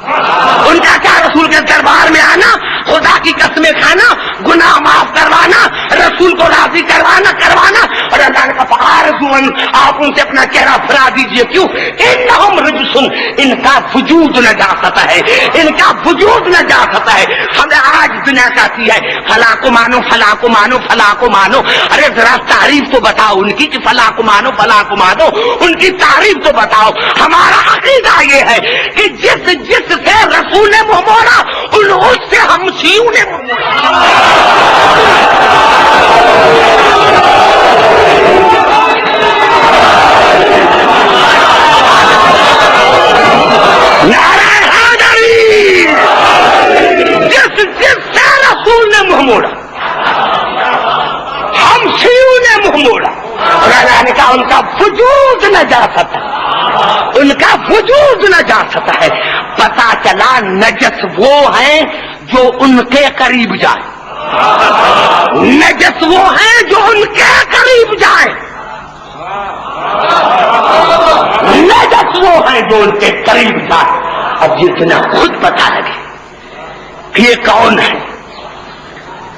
Speaker 1: ان کا کیا رسول کے دربار میں آنا، خدا کی قسمیں کھانا، گناہ معاف کروانا، رسول کو راضی کروانا. اور اللہ نے کہا آپ ان سے اپنا چہرہ پھرا دیجئے. کیوں؟ انہم رجسن. ان کا وجود نجاست ہے، ان کا وجود نجاست ہے. ہمیں آج دنیا کہتی ہے فلاں کو مانو، فلاں کو مانو، فلاں کو مانو. ارے ذرا تعریف تو بتاؤ ان کی کہ فلاں کو مانو، فلاں کو مانو. ان کی تعریف تو بتاؤ. ہمارا عقیدہ یہ ہے کہ جس سے رسول نے منہ موڑا اس سے ہم شیعوں نے منہ موڑا. نعرہ حیدری. جس سے رسول نے منہ موڑا ہم شیعوں نے منہ موڑا. اللہ نے کہا ان کا وجود نجاست ہے، ان کا وجود نجاست ہے. پتا چلا نجس وہ ہیں جو ان کے قریب جائیں، نجس وہ ہیں جو ان کے قریب جائیں، نجس وہ ہیں جو ان کے قریب جائیں. اب جتنا خود پتا لگے کہ یہ کون ہے.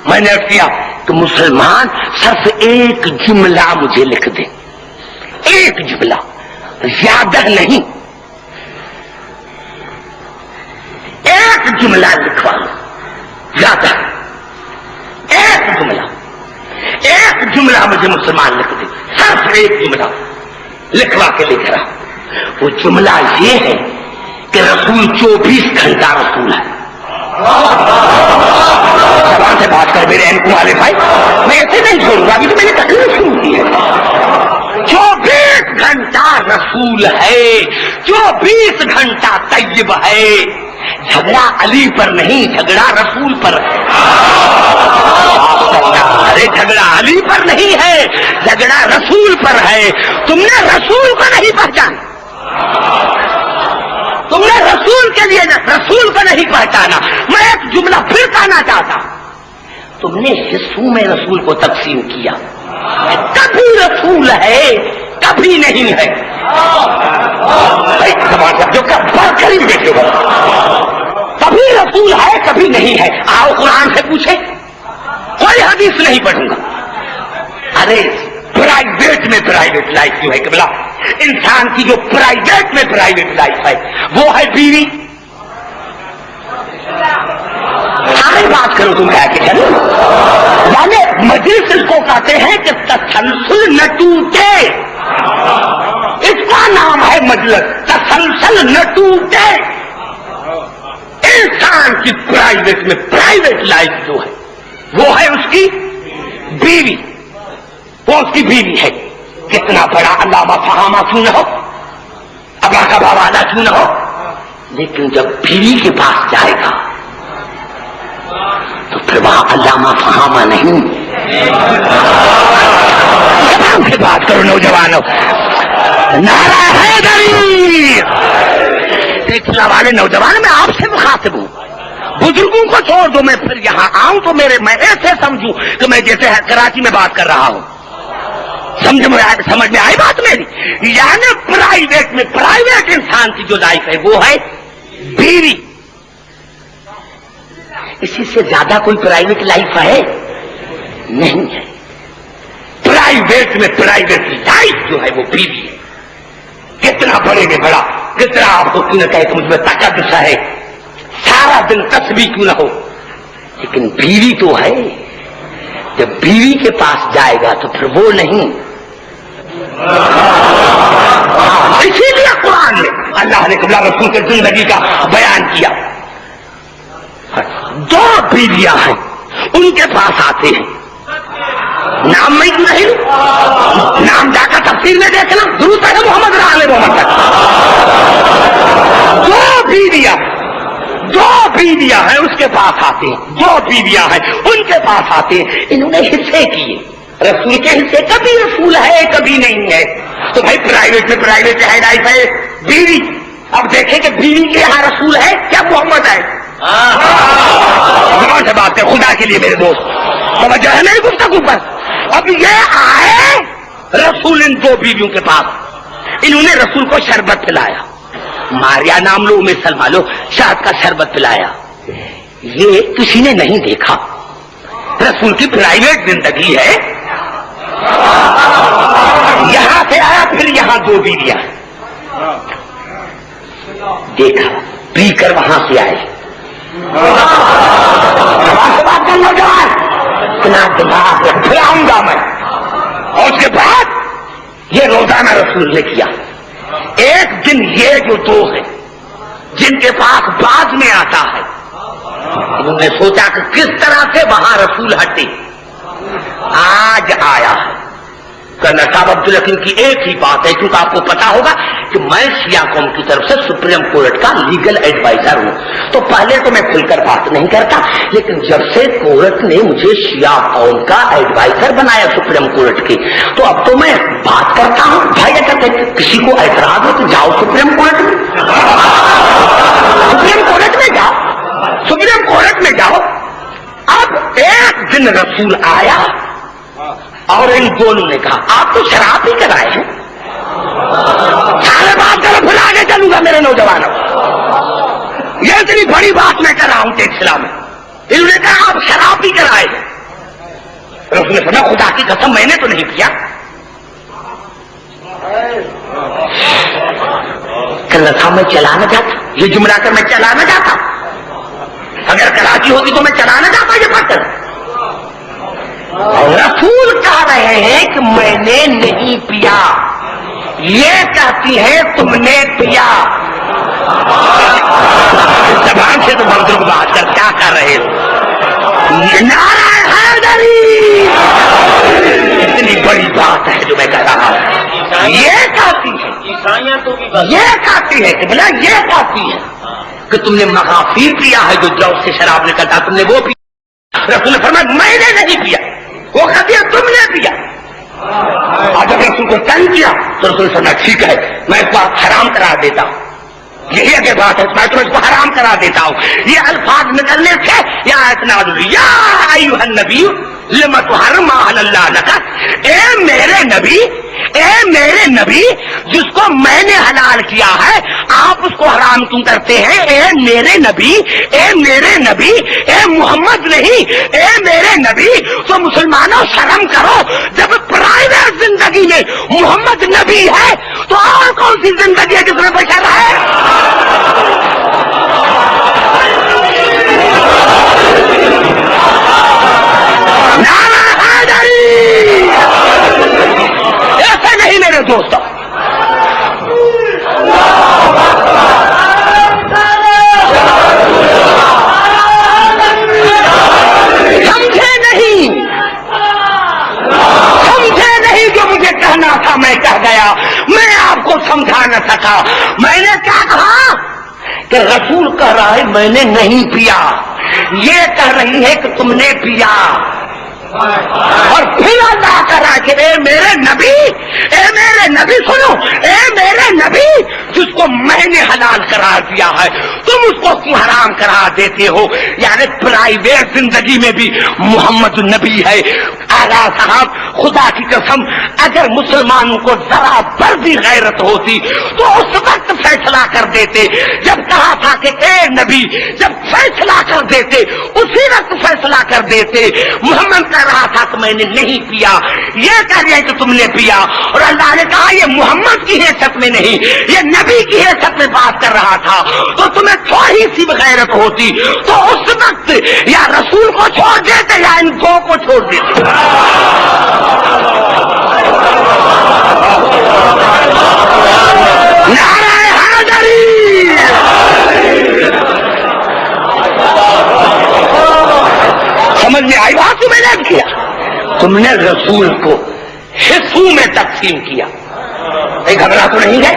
Speaker 1: میں نے کیا کہ مسلمان صرف ایک جملہ مجھے لکھ دیں، ایک جملہ، زیادہ نہیں، ایک جملہ لکھوا لو، زیادہ ایک جملہ مجھے مسلمان لکھ دے، صرف ایک جملہ لکھوا کے لکھ رہا. وہ جملہ یہ ہے کہ رسول 24 گھنٹہ رسول ہے. زبان سے بات کر میرے اینکو والے بھائی، میں ایسے نہیں چھوڑوں گا، ابھی تو میں نے تقریر شروع کی ہے. 24 گھنٹہ رسول ہے، 24 گھنٹہ طیب ہے. جھگڑا علی پر نہیں، جھگڑا رسول پر ہے۔ ارے جھگڑا علی پر نہیں ہے، جھگڑا رسول پر ہے۔ تم نے رسول کو نہیں پہچانا، تم نے رسول کے لیے رسول کو نہیں پہچانا۔ میں ایک جملہ پھر کہنا چاہتا ہوں، تم نے حصوں میں رسول کو تقسیم کیا، کبھی رسول ہے کبھی نہیں ہے۔ جو قریب دیکھو، کبھی رسول ہے کبھی نہیں ہے۔ آؤ قرآن سے پوچھے، کوئی حدیث نہیں پڑھوں گا۔ ارے پرائیویٹ میں پرائیویٹ لائف جو ہے قبلہ، انسان کی جو پرائیویٹ میں پرائیویٹ لائف ہے وہ ہے بیوی۔ ساری بات کرو تم کہہ کے چلو، یعنی مجلس اس کو کہتے ہیں کہ تسلسل نہ ٹوٹے، اس کا نام ہے مجلس، تسلسل نہ ٹوٹے۔ انسان کی پرائیویٹ میں پرائیویٹ لائف جو ہے وہ ہے اس کی بیوی، وہ اس کی بیوی ہے۔ کتنا بڑا علامہ فہامہ کیوں نہ ہو، ابا کا بوالا کیوں نہ ہو، لیکن جب بیوی کے پاس جائے گا تو پھر وہاں علامہ فہامہ نہیں۔ زبان سے بات کرو نوجوانوں، نعرہ حیدری۔ سلسلہ والے نوجوان، میں آپ سے مخاطب ہوں، بزرگوں کو چھوڑ دو، میں پھر یہاں آؤں تو میں ایسے سمجھوں کہ میں جیسے کراچی میں بات کر رہا ہوں۔ سمجھ میں آئی بات میری؟ یعنی پرائیویٹ میں پرائیویٹ انسان کی جو لائف ہے وہ ہے بیوی۔ اسی سے زیادہ کوئی پرائیویٹ لائف ہے نہیں ہے۔ پرائیویٹ میں پرائیویٹ لائف جو ہے وہ بیوی ہے۔ کتنا بڑے میں بڑا، کتنا آپ کو کیوں نہ کہے کہ مجھ میں تقدس ہے، سارا دن تسبیح کیوں نہ ہو، لیکن بیوی تو ہے۔ جب بیوی کے پاس جائے گا تو پھر وہ نہیں۔ اسی لیے قرآن میں اللہ نے قبلہ رسول کے زندگی کا بیان کیا۔ دو بیویاں ہیں، ان کے پاس آتے ہیں، نام میں کیوں نہیں، نام جا کر تفسیر میں دیکھنا، درود ہے محمد آل محمد تک۔ دو بیویاں ہیں اس کے پاس آتے ہیں، دو بیویاں ہیں ان کے پاس آتے ہیں، انہوں نے حصے کیے، رسول کے حصے، کبھی رسول ہے کبھی نہیں ہے۔ تو بھائی پرائیویٹ میں پرائیویٹ ہے لائف ہے بیوی۔ اب دیکھیں کہ بیوی کے یہاں رسول ہے کیا محمد ہے؟ کون سے بات ہے خدا کے لیے میرے دوست، توجہ ہے میری گفتگو پر۔ اب یہ آئے رسول ان دو بیویوں کے پاس، انہوں نے رسول کو شربت پلایا، ماریا نام لو میں سلما لو، شہد کا شربت پلایا۔ یہ کسی نے نہیں دیکھا، رسول کی پرائیویٹ زندگی ہے۔ یہاں سے آیا، پھر یہاں دو بیویاں دیکھا، پی کر وہاں سے آئے۔ بات کر نوجوان، اتنا دماغ پھیلاؤں گا میں۔ اور اس کے بعد یہ روزانہ رسول نے کیا۔ ایک دن یہ جو دو ہیں جن کے پاس بعد میں آتا ہے، انہوں نے سوچا کہ کس طرح سے وہاں رسول ہٹے۔ آج آیا ہے صاحب عبدالحکیم کی ایک ہی بات ہے، کیونکہ آپ کو پتا ہوگا کہ میں شیعہ قوم کی طرف سے سپریم کورٹ کا لیگل ایڈوائزر ہوں، تو پہلے تو میں کھل کر بات نہیں کرتا، لیکن جب سے کورٹ نے مجھے شیعہ قوم کا ایڈوائزر بنایا سپریم کورٹ کی، تو اب تو میں بات کرتا ہوں۔ بھائی اگر کسی کو اعتراض ہو تو جاؤ سپریم کورٹ میں، سپریم کورٹ میں جاؤ، سپریم کورٹ میں جاؤ۔ اب ایک دن رسول آیا اور ان دونوں نے کہا آپ تو شراب ہی کرائے ہیں۔ سارے بات کرو، پھر آگے چلوں گا میرے نوجوانوں، یہ اتنی بڑی بات میں کر رہا ہوں سلسلہ میں۔ انہوں نے کہا آپ شراب ہی کرائے ہیں۔ رسول نے سنا خدا کی قسم میں نے تو نہیں کیا۔ کل تھا میں چلانا جاتا، یہ جملہ کر میں چلانا جاتا، اگر کراچی ہوتی تو میں چلانا جاتا یہ پتھر۔ رسول کہہ رہے ہیں کہ میں نے نہیں پیا، یہ کہتی ہے تم نے پیا۔ زبان سے تو بزرگ بات کر کیا کر رہے ہو؟ نعرہ حیدری، اتنی بڑی بات ہے جو میں کہہ رہا ہوں۔ یہ کہتی ہے، یہ کہتی ہے کہ بلا یہ کہتی ہے کہ تم نے مغافیر پیا ہے جو جو سے شراب نکلتا تم نے وہ پیا. رسول نے فرمایا میں نے نہیں پیا, وہ کہتی ہے تم نے پیا. اور جب رسول کو تنگ کیا تو رسول نے فرمایا ٹھیک ہے میں اس کو حرام کرا دیتا ہوں. یہی اگے بات ہے, میں تمہیں اس کو حرام کرا دیتا ہوں. یہ الفاظ نکلنے سے یا اتنا یا ایھا النبی لم تحرم ما احل اللہ لک, اے میرے نبی, اے میرے نبی جس کو میں نے حلال کیا ہے آپ اس کو حرام کیوں کرتے ہیں؟ اے میرے نبی, اے میرے نبی, اے محمد نہیں, اے میرے نبی. تو مسلمانوں شرم کرو, جب پرائیویٹ زندگی میں محمد نبی ہے تو اور کون سی زندگی ہے جس میں بشر ہے؟ ایسے نہیں میرے دوستوں, سمجھے نہیں جو مجھے کہنا تھا میں کہہ گیا. میں آپ کو سمجھا نہ سکا. میں نے کیا کہا کہ رسول کہہ رہا ہے میں نے نہیں پیا, یہ کہہ رہی ہے کہ تم نے پیا. اور پھر اللہ کہہ رہا کہ اے میرے نبی, اے میرے نبی سنو, اے میرے نبی جس کو میں نے حلال قرار دیا ہے تم اس کو کیوں حرام قرار دیتے ہو؟ یعنی پرائیویٹ زندگی میں بھی محمد نبی ہے. اعلیٰ صاحب خدا کی قسم اگر مسلمانوں کو ذرا پر بھی غیرت ہوتی تو اس وقت فیصلہ کر دیتے. جب کہا تھا کہ اے نبی, جب فیصلہ کر دیتے اسی وقت فیصلہ کر دیتے. محمد کہہ رہا تھا کہ میں نے نہیں پیا, یہ کہہ رہے کہ تم نے پیا. اور اللہ نے کہا یہ محمد کی حیثیت میں نہیں, یہ نبی کی حیثیت میں بات کر رہا تھا. تو تمہیں تھوڑی سی غیرت ہوتی تو اس وقت یا رسول کو چھوڑ دیتے یا ان دو کو چھوڑ دیتے. نعرہ حیدری, سمجھ میں آئی بات؟ تمہیں نہیں کیا, تم نے رسول کو حصوں میں تقسیم کیا. گھبرا تو نہیں ہے؟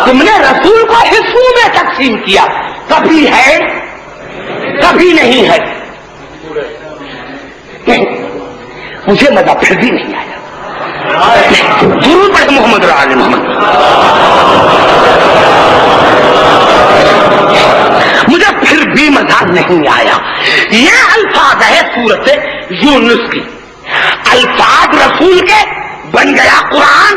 Speaker 1: تم نے رسول کو حصوں میں تقسیم کیا, کبھی ہے کبھی نہیں ہے. مجھے مزہ پھر بھی نہیں آیا. ضرور پڑھ محمد رعال محمد. مجھے پھر بھی مزہ نہیں آیا. یہ الفاظ ہے سورت یونس کی, الفاظ رسول کے بن گیا قرآن.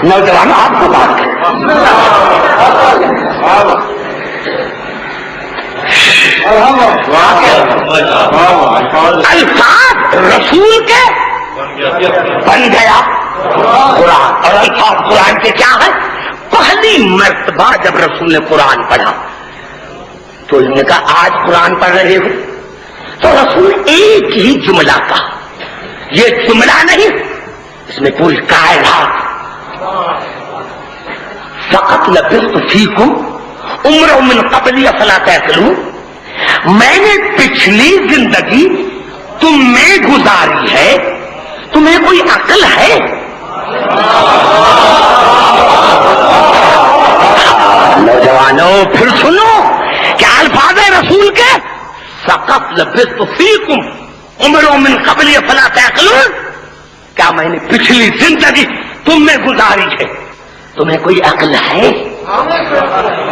Speaker 1: نوجوان آپ کو بات کریں, الفاظ رسول کے بن گیا قرآن. اور الفاظ قرآن کے کیا ہے؟ پہلی مرتبہ جب رسول نے قرآن پڑھا تو انہوں نے کہا آج قرآن پڑھ رہے ہو, تو رسول ایک ہی جملہ کہا. یہ جملہ نہیں, اس میں پوری کائنات. فقط لبثت فیکم عمر من قبلی افلا تعقلون, میں نے پچھلی زندگی تم میں گزاری ہے, تمہیں کوئی عقل ہے؟ نوجوانوں پھر سنو کیا الفاظ رسول کے, فقط لبثت فیکم عمر من قبلی افلا تعقلون, کیا میں نے پچھلی زندگی تم میں گزاری ہے, تمہیں کوئی عقل ہے؟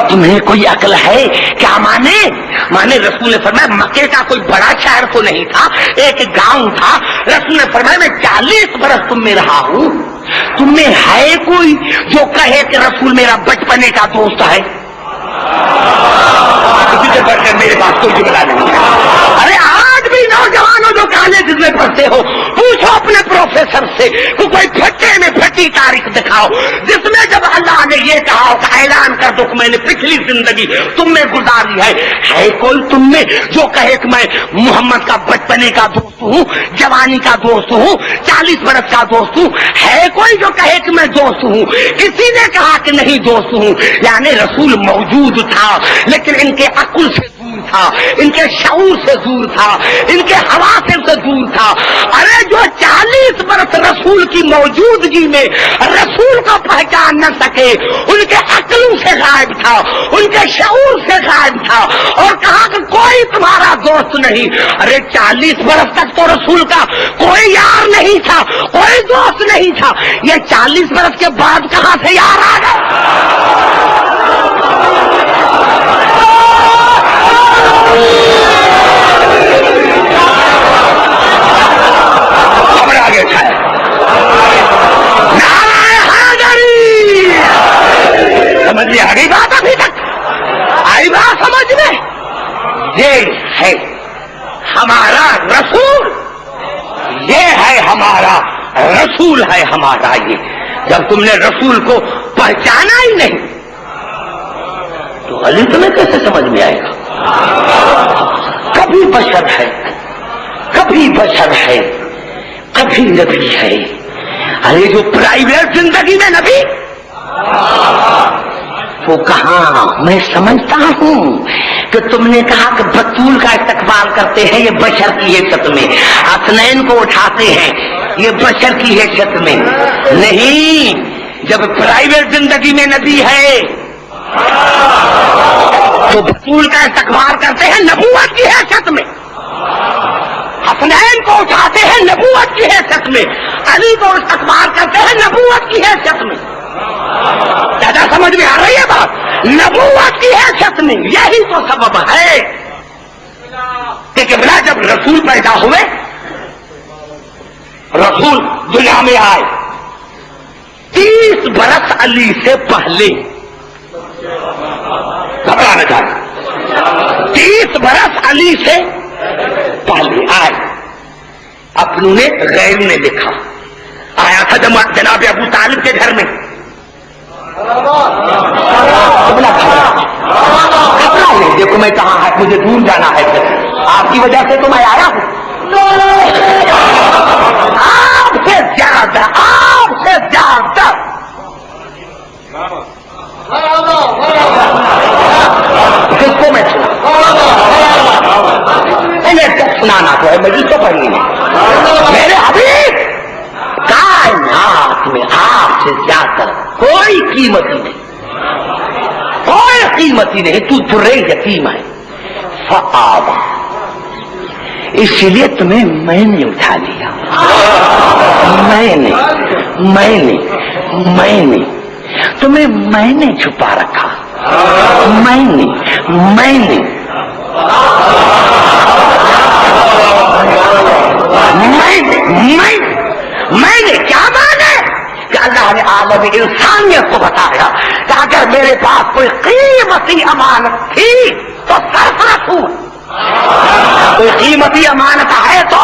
Speaker 1: تمہیں کوئی عقل ہے؟ کیا مانے رسول نے فرمایا مکے کا کوئی بڑا شہر تو نہیں تھا, ایک گاؤں تھا. رسول نے فرمایا میں 40 برس تم میں رہا ہوں, تم میں ہے کوئی جو کہے کہ رسول میرا بچپنے کا دوست ہے؟ میرے پاس کوئی جملہ نہیں ہے. ارے آج بھی نوجوانوں جو کالج میں پڑھتے ہو پوچھو اپنے پروفیسر سے کہ کوئی پھٹے میں پھٹی تاریخ دکھاؤ جس میں جب اللہ نے یہ کہا کہ اعلان کر دو کہ میں نے پچھلی زندگی تم میں گزاری ہے کوئی تم میں جو کہے کہ میں محمد کا بچپنے کا دوست ہوں, جوانی کا دوست ہوں, 40 برس کا دوست ہوں؟ ہے کوئی جو کہے کہ میں دوست ہوں؟ کسی نے کہا کہ نہیں دوست ہوں. یعنی رسول موجود تھا لیکن ان کے عقل سے دور تھا، ان کے شعور سے دور تھا، ان کے حواس سے دور تھا۔ ارے جو 40 برس رسول کی موجودگی میں رسول کو پہچان نہ سکے، ان کے عقلوں سے غائب تھا، ان کے شعور سے غائب تھا، اور کہا کہ کوئی تمہارا دوست نہیں۔ ارے 40 برس تک تو رسول کا کوئی یار نہیں تھا، کوئی دوست نہیں تھا، یہ 40 برس کے بعد کہاں سے یار آ گئے؟ خبر آگے اٹھائے نعرہ حیدری، سمجھ لیا آگئی بات؟ ابھی تک آئی بات سمجھ میں؟ یہ ہے ہمارا رسول، یہ ہے ہمارا رسول، ہے ہمارا یہ۔ جب تم نے رسول کو پہچانا ہی نہیں تو علی تمہیں کیسے سمجھ میں آئے گا؟ کبھی بشر ہے، کبھی بشر ہے، کبھی نبی ہے۔ ارے جو پرائیویٹ زندگی میں نبی وہ کہاں؟ میں سمجھتا ہوں کہ تم نے کہا کہ بطول کا استقبال کرتے ہیں، یہ بشر کی حیثیت میں، حسنین کو اٹھاتے ہیں، یہ بشر کی حیثیت میں نہیں۔ جب پرائیویٹ زندگی میں نبی ہے تو بطول کا استقبال کرتے ہیں نبوت کی حیثیت میں، حسنین کو اٹھاتے ہیں نبوت کی حیثیت میں، علی کو استقبال کرتے ہیں نبوت کی حیثیت میں۔ دادا سمجھ میں آ رہی ہے بات؟ نبوت کی حیثیت میں۔ یہی تو سبب ہے کہ قبلہ جب رسول پیدا ہوئے، رسول دنیا میں آئے 30 برس علی سے پہلے، گھبرانا چاہیے، 30 برس علی سے پہلے آئے۔ اپنوں نے غیر نے لکھا، آیا تھا جناب ابو طالب کے گھر میں، خطرہ ہے، دیکھو میں کہاں ہے، مجھے دور جانا ہے، آپ کی وجہ سے تو میں آیا ہوں، آپ سے زیادہ، آپ سے زیادہ کس کو میں سنانا تو ہے، مجھے تو پڑھنی ہے میرے حبیب، کائنات میں آپ سے زیادہ کوئی قیمتی نہیں، کوئی قیمتی نہیں، تو برے یتیم ہے۔ فآبا، اس لیے تمہیں میں نے اٹھا لیا، میں نے تمہیں میں نے چھپا رکھا، میں نے کیا مانا کہ اللہ نے عالم انسانیت کو بتایا کہ اگر میرے پاس کوئی قیمتی امانت تھی تو صرف رسول، کوئی قیمتی امانت ہے تو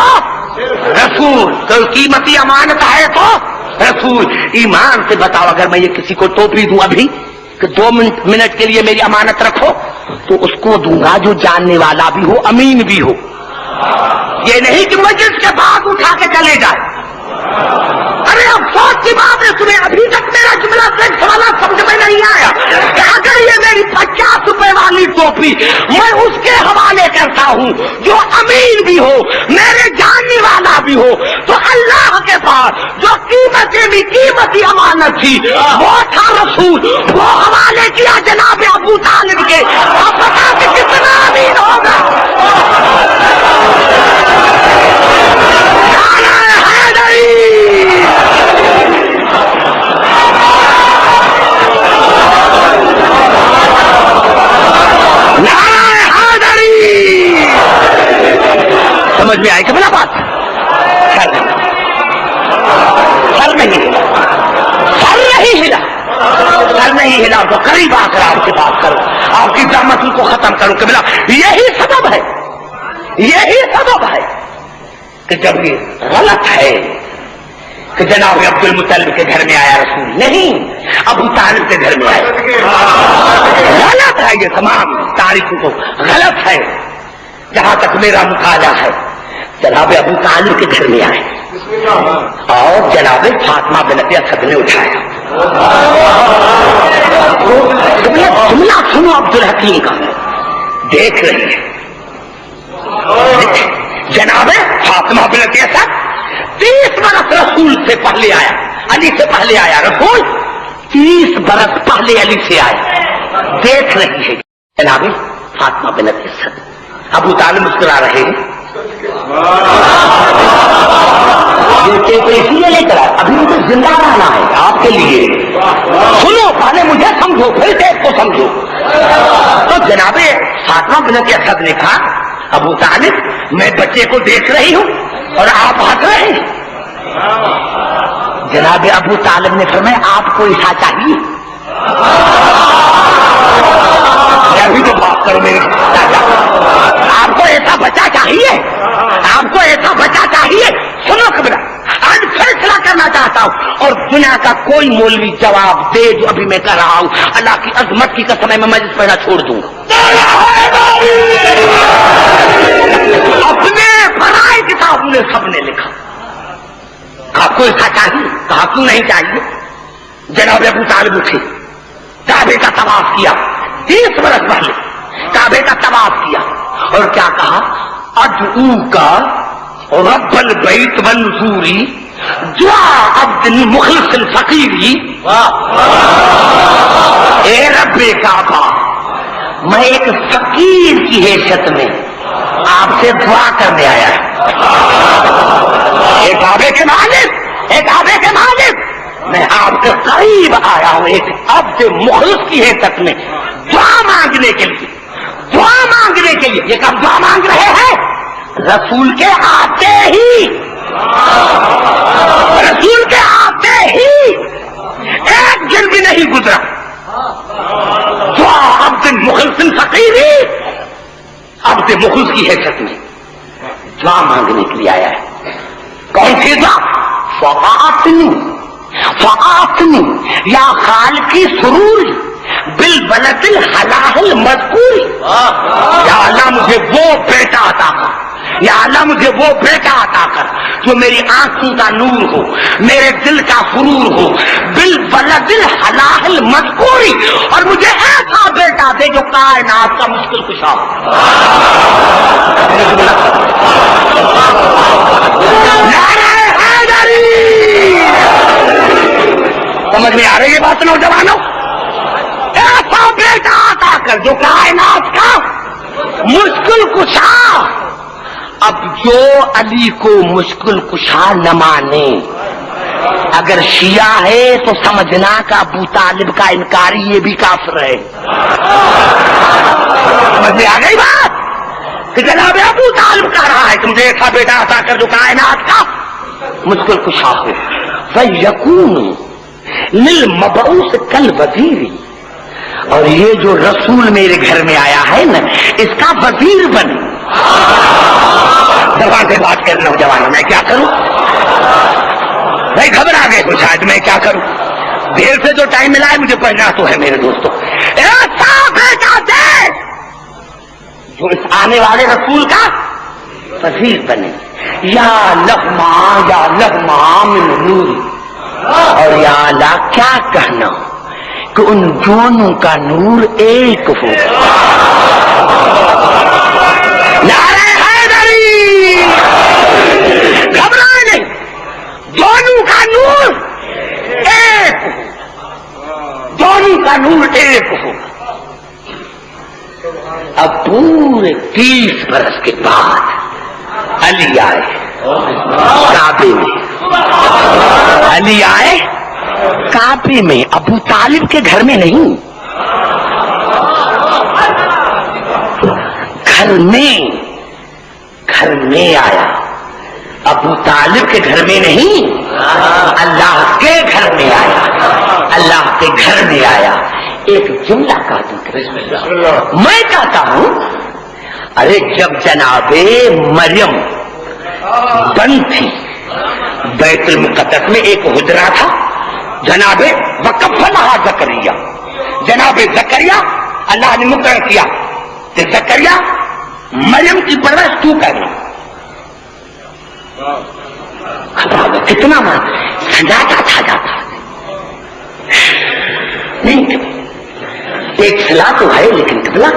Speaker 1: رسول، کوئی قیمتی امانت ہے تو رسول۔ ایمان سے بتاؤ، اگر میں یہ کسی کو ٹوپی دوں ابھی کہ 2 منٹ کے لیے میری امانت رکھو، تو اس کو دوں گا جو جاننے والا بھی ہو، امین بھی ہو، یہ نہیں کہ مجلس کے بعد اٹھا کے چلے جائے۔ ارے افسوس کی بات ہے، تمہیں ابھی تک میرا جملہ ٹیکس والا سمجھ میں نہیں آیا کہ اگر یہ میری 50 روپے والی ٹوپی میں اس کے حوالے کرتا ہوں جو امین بھی ہو، میرے جاننے والا بھی ہو، تو اللہ کے پاس جو قیمتی امانت تھی وہ تھا رسول، وہ حوالے کیا جناب ابو طالب کے، آپ بتا کہ کتنا امین ہوگا؟ سمجھ میں آئے کہ بلا بات؟ سر نہیں ہلا تو قریب آ کر آپ سے بات کرو، آپ کی زحمتوں کو ختم کرو کہ بلا یہی سبب ہے کہ جب یہ غلط ہے کہ جناب عبد المطلب کے گھر میں آیا رسول، نہیں ابو طالب کے گھر میں آیا، غلط ہے، یہ تمام تاریخوں کو غلط ہے۔ جہاں تک میرا مطالعہ ہے، جناب ابو طالب کے گھر میں آئے اور جناب فاطمہ بنت اسد نے اٹھایا۔ جملہ سنو عبد الحکیم کا، دیکھ رہی ہے فاطمہ بنت اسد 30 برس رسول سے پہلے آیا، علی سے پہلے آیا، رسول 30 برس پہلے علی سے آیا، دیکھ رہی ہے جناب فاطمہ بنت اسد۔ ابو طالب مسکرا رہے ہیں، اس لیے لے کر ابھی مجھے زندہ رہنا ہے آپ کے لیے، سنو پہلے مجھے سمجھو پھر دیکھ کو سمجھو۔ تو جناب فاطمہ بنت اسد نے کہا ابو طالب میں بچے کو دیکھ رہی ہوں اور آپ ہنس رہے ہیں۔ جناب ابو طالب نے فرمایا آپ کو ایسا چاہیے؟ ابھی تو بات کرو میرے چاچا، آپ کو ایسا بچہ چاہیے؟ آپ کو ایسا بچہ چاہیے؟ سنو قبلہ، آج فیصلہ کرنا چاہتا ہوں اور دنیا کا کوئی مولوی جواب دے جو ابھی میں کر رہا ہوں، اللہ کی عظمت کی قسم ہے میں مجلس پڑھنا چھوڑ دوں گا۔ اپنے فرائض کتاب نے سب نے لکھا، کہا کوئی ایسا چاہیے؟ کہا کیوں نہیں چاہیے؟ جناب ابو طالب اٹھے، کعبے کا طواف کیا، 30 برس پہلے کعبے کا طواف کیا اور کیا کہا؟ ادعو کا رب البیت والنزوری دعا عبد مخلص فقیری، اے رب کعبہ میں ایک فقیر کی حیثیت میں آپ سے دعا کرنے آیا ہے، اے کعبے کے مالک، اے کعبے کے مالک میں آپ کے قریب آیا ہوں ایک عبد مخلص کی حیثیت میں دعا مانگنے کے لیے، دعا مانگنے کے لیے۔ یہ کب دعا مانگ رہے ہیں؟ رسول کے آتے ہی، رسول کے آتے ہی ایک دن بھی نہیں گزرا دعا عبد مخلص فقیری، عبد مخلص کی حیثیت میں دعا مانگنے کے لیے آیا ہے۔ کون سی دعا؟ فآتنی فآتنی یا خالقی سروری بالولد الحلال المذکور، یا اللہ مجھے وہ بیٹا عطا کر، یا اللہ مجھے وہ بیٹا عطا کر جو میری آنکھوں کا نور ہو، میرے دل کا سرور ہو، بالولد الحلال المذکور، اور مجھے ایسا بیٹا دے جو کائنات کا مشکل کشا ہو۔ سمجھ میں آ رہی ہے بات نوجوانوں؟ ایسا بیٹا عطا کر جو کائنات کا مشکل کشا۔ اب جو علی کو مشکل کشا نہ مانے، اگر شیعہ ہے تو سمجھنا کہ ابو طالب کا انکاری یہ بھی کافر ہے۔ سمجھ میں آ گئی بات کہ جناب ابو طالب کہہ رہا ہے کہ مجھے ایسا بیٹا عطا کر جو کائنات کا مشکل کشا ہو، فَيَكُونُ لِلْمَبْعُوثِ كَالْوَزِيرِ، اور یہ جو رسول میرے گھر میں آیا ہے نا اس کا وزیر بنے۔ زبان سے بات کر نوجوانوں، میں کیا کروں؟ میں گھبرا گئے تو شاید میں کیا کروں؟ دیر سے جو ٹائم ملا ہے مجھے پڑھنا تو ہے میرے دوستوں۔ ایسا بیٹا دے جو اس آنے والے رسول کا وزیر بنے، یا لہما من نور، اور یا اللہ کیا کہنا کہ ان دونوں کا نور ایک ہو۔ نعرہ حیدری، گھبرائے نہیں، دونوں کا نور ایک ہو، دونوں کا نور ایک ہو۔ اب پورے 30 برس کے بعد علی آئے کعبے میں، علی آئے کعبے میں، ابو طالب کے گھر میں نہیں، گھر میں آیا، ابو طالب کے گھر میں نہیں، اللہ کے گھر میں آیا، اللہ کے گھر میں آیا۔ ایک جملہ کہتا ہوں، میں کہتا ہوں، ارے جب جناب مریم بند تھی بیت المقدس میں، ایک حجرہ تھا، جناب وقف لہا زکریا، جناب زکریا اللہ نے مقرر کیا کہ زکریا مریم کی پرورش تو کرنا۔ کتنا سجاتا تھا جاتا نہیں، ایک صلاح تو ہے لیکن قبلہ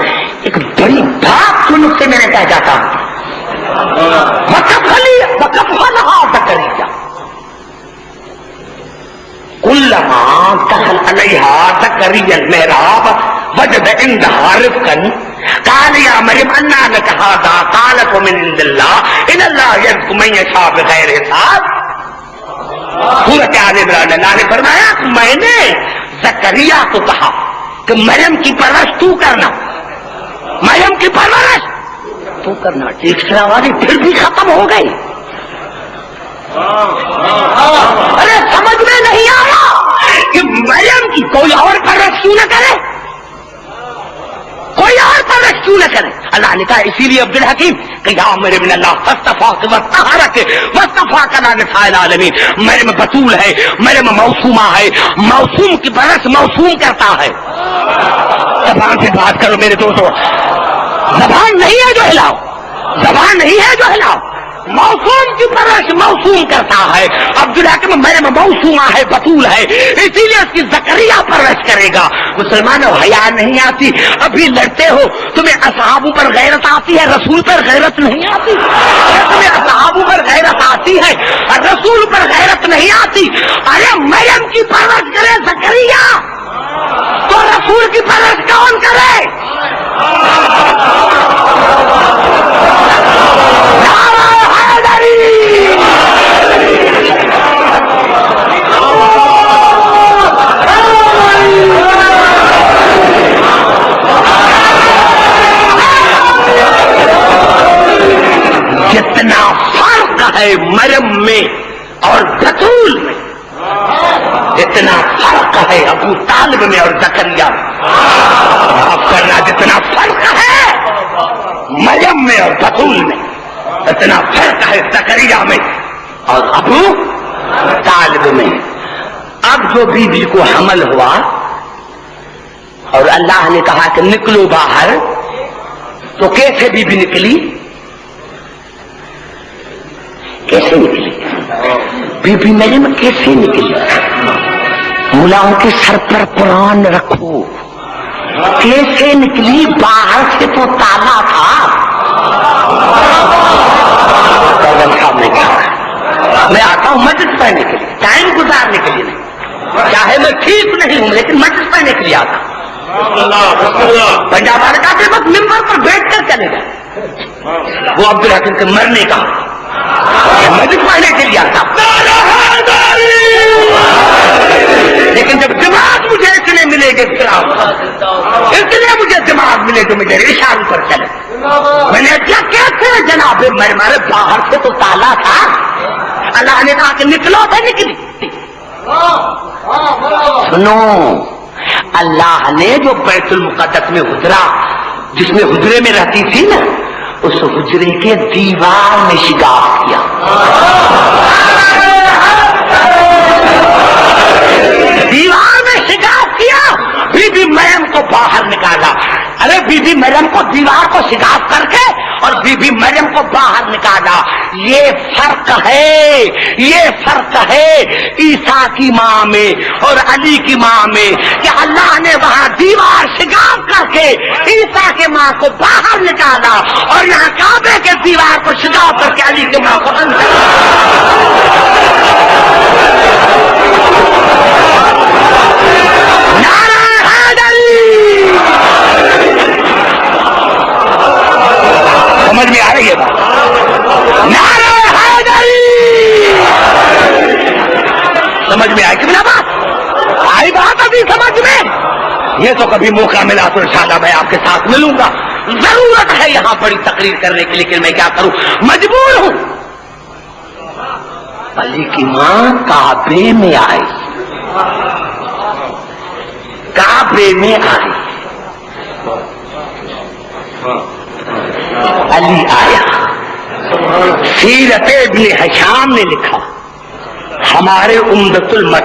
Speaker 1: ایک بڑی بات جو مجھ سے میں نے کہہ جاتا ہوں، وَكَفَّلَهَا زَكَرِيَّا كُلَّمَا دَخَلَ عَلَيْهَا زَكَرِيَّا الْمِحْرَابَ وَجَدَ عِندَهَا رِزْقًا قَالَ يَا مَرْيَمُ أَنَّىٰ لَكَ هَٰذَا قَالَتْ وَمِنْ عِندِ اللَّهِ إِنَّ اللَّهَ يَرْزُقُ مَن يَشَاءُ بِغَيْرِ حِسَابٍ۔ سورۃ آل عمران اللہ نے فرمایا کہ میں نے زکریا کو کہا کہ مریم کی پرورش تو کرنا، مریم کی پرورش تو کرنا۔ ٹیکسرا والی پھر بھی ختم ہو گئی۔ ارے سمجھ میں نہیں آیا کہ مریم کی کوئی اور پرورش کیوں نہ کرے، کوئی اور پرورش کیوں نہ کرے؟ اللہ نے کہا اسی لیے عبد الحکیم کہ یا مریم اللہ فاصطفاک وطہرک واصطفاک علی نساء العالمین، مریم بطول ہے، مریم موسومہ ہے، موسوم کی پرورش موسوم کرتا ہے۔ زبان سے بات کرو میرے دوستو، زبان نہیں ہے جو ہلاؤ، زبان نہیں ہے جو ہلاؤ، موسوم کی پرورش موسوم کرتا ہے۔ عبدالحکیم مریم موسومہ ہے، بطول ہے، اسی لیے اس کی زکریا پرورش کرے گا۔ مسلمانوں حیا نہیں آتی؟ ابھی لڑتے ہو، تمہیں اصحابوں پر غیرت آتی ہے، رسول پر غیرت نہیں آتی؟ تمہیں اصحابوں پر غیرت آتی ہے اور رسول پر غیرت نہیں آتی؟ ارے مریم کی پرورش کرے زکریا تو رسول کی پرورش کون کرے؟ جتنا فرق ہے مریم میں اور بطول میں، جتنا فرق ہے ابو طالب میں اور زکریا میں، معاف کرنا، جتنا فرق ہے مریم میں اور بطول میں، اتنا فرق ہے زکریا میں اور ابو طالب میں۔ اب جو بیوی کو حمل ہوا اور اللہ نے کہا کہ نکلو باہر، تو کیسے بیوی نکلی؟ کیسے نکلی بی بی مریم؟ کیسے نکلی؟ ملاؤں کے سر پر قرآن رکھو، کیسے نکلی؟ باہر سے تو تالا تھا۔ میں آتا ہوں مسجد پڑھنے کے لیے، ٹائم گزارنے کے لیے نہیں، چاہے میں ٹھیک نہیں ہوں لیکن مسجد پڑھنے کے لیے آتا ہوں۔ پنجاب والے کہتے وقت ممبر پر بیٹھ کر چلے گئے، وہ عبدالحکیم کے مرنے کا مسجد پڑھنے کے لیے آتا، لیکن جب دماغ مجھے اتنے ملے گے، اتنے مجھے دماغ ملے جو مجھے اشارے پر چلے، میں نے کیا کہتے ہیں جناب مرے باہر سے تو تالا تھا، اللہ نے کہا کہ نکلو تو نکلی۔ سنو، اللہ نے جو بیت المقدس میں حجرہ، جس میں حجرے میں رہتی تھی نا، اس حجرے کے دیوار میں شگاف کیا، دیوار میں شگاف کیا، بی بی مریم کو باہر نکالا۔ ارے بی بی مریم کو دیوار کو شگاف کر کے اور بی بی مریم کو باہر نکالا، یہ فرق ہے، یہ فرق ہے عیسیٰ کی ماں میں اور علی کی ماں میں، کہ اللہ نے وہاں دیوار شگاف کر کے عیسیٰ کے ماں کو باہر نکالا اور یہاں کعبے کے دیوار کو شگاف کر کے علی کے ماں کو اندر۔ سمجھ میں آ رہی ہے بات؟ نعرہ حیدری! سمجھ میں آئی کہ بنا بات آئی؟ بات ابھی سمجھ میں؟ یہ تو کبھی موقع ملا تو انشاءاللہ میں آپ کے ساتھ ملوں گا۔ ضرورت ہے یہاں بڑی تقریر کرنے کی، لیکن میں کیا کروں، مجبور ہوں۔ علی کی ماں کعبے میں آئی، کعبے میں آئی، علی آیا۔ سیرت ابن ہشام نے لکھا، ہمارے عمدۃ المت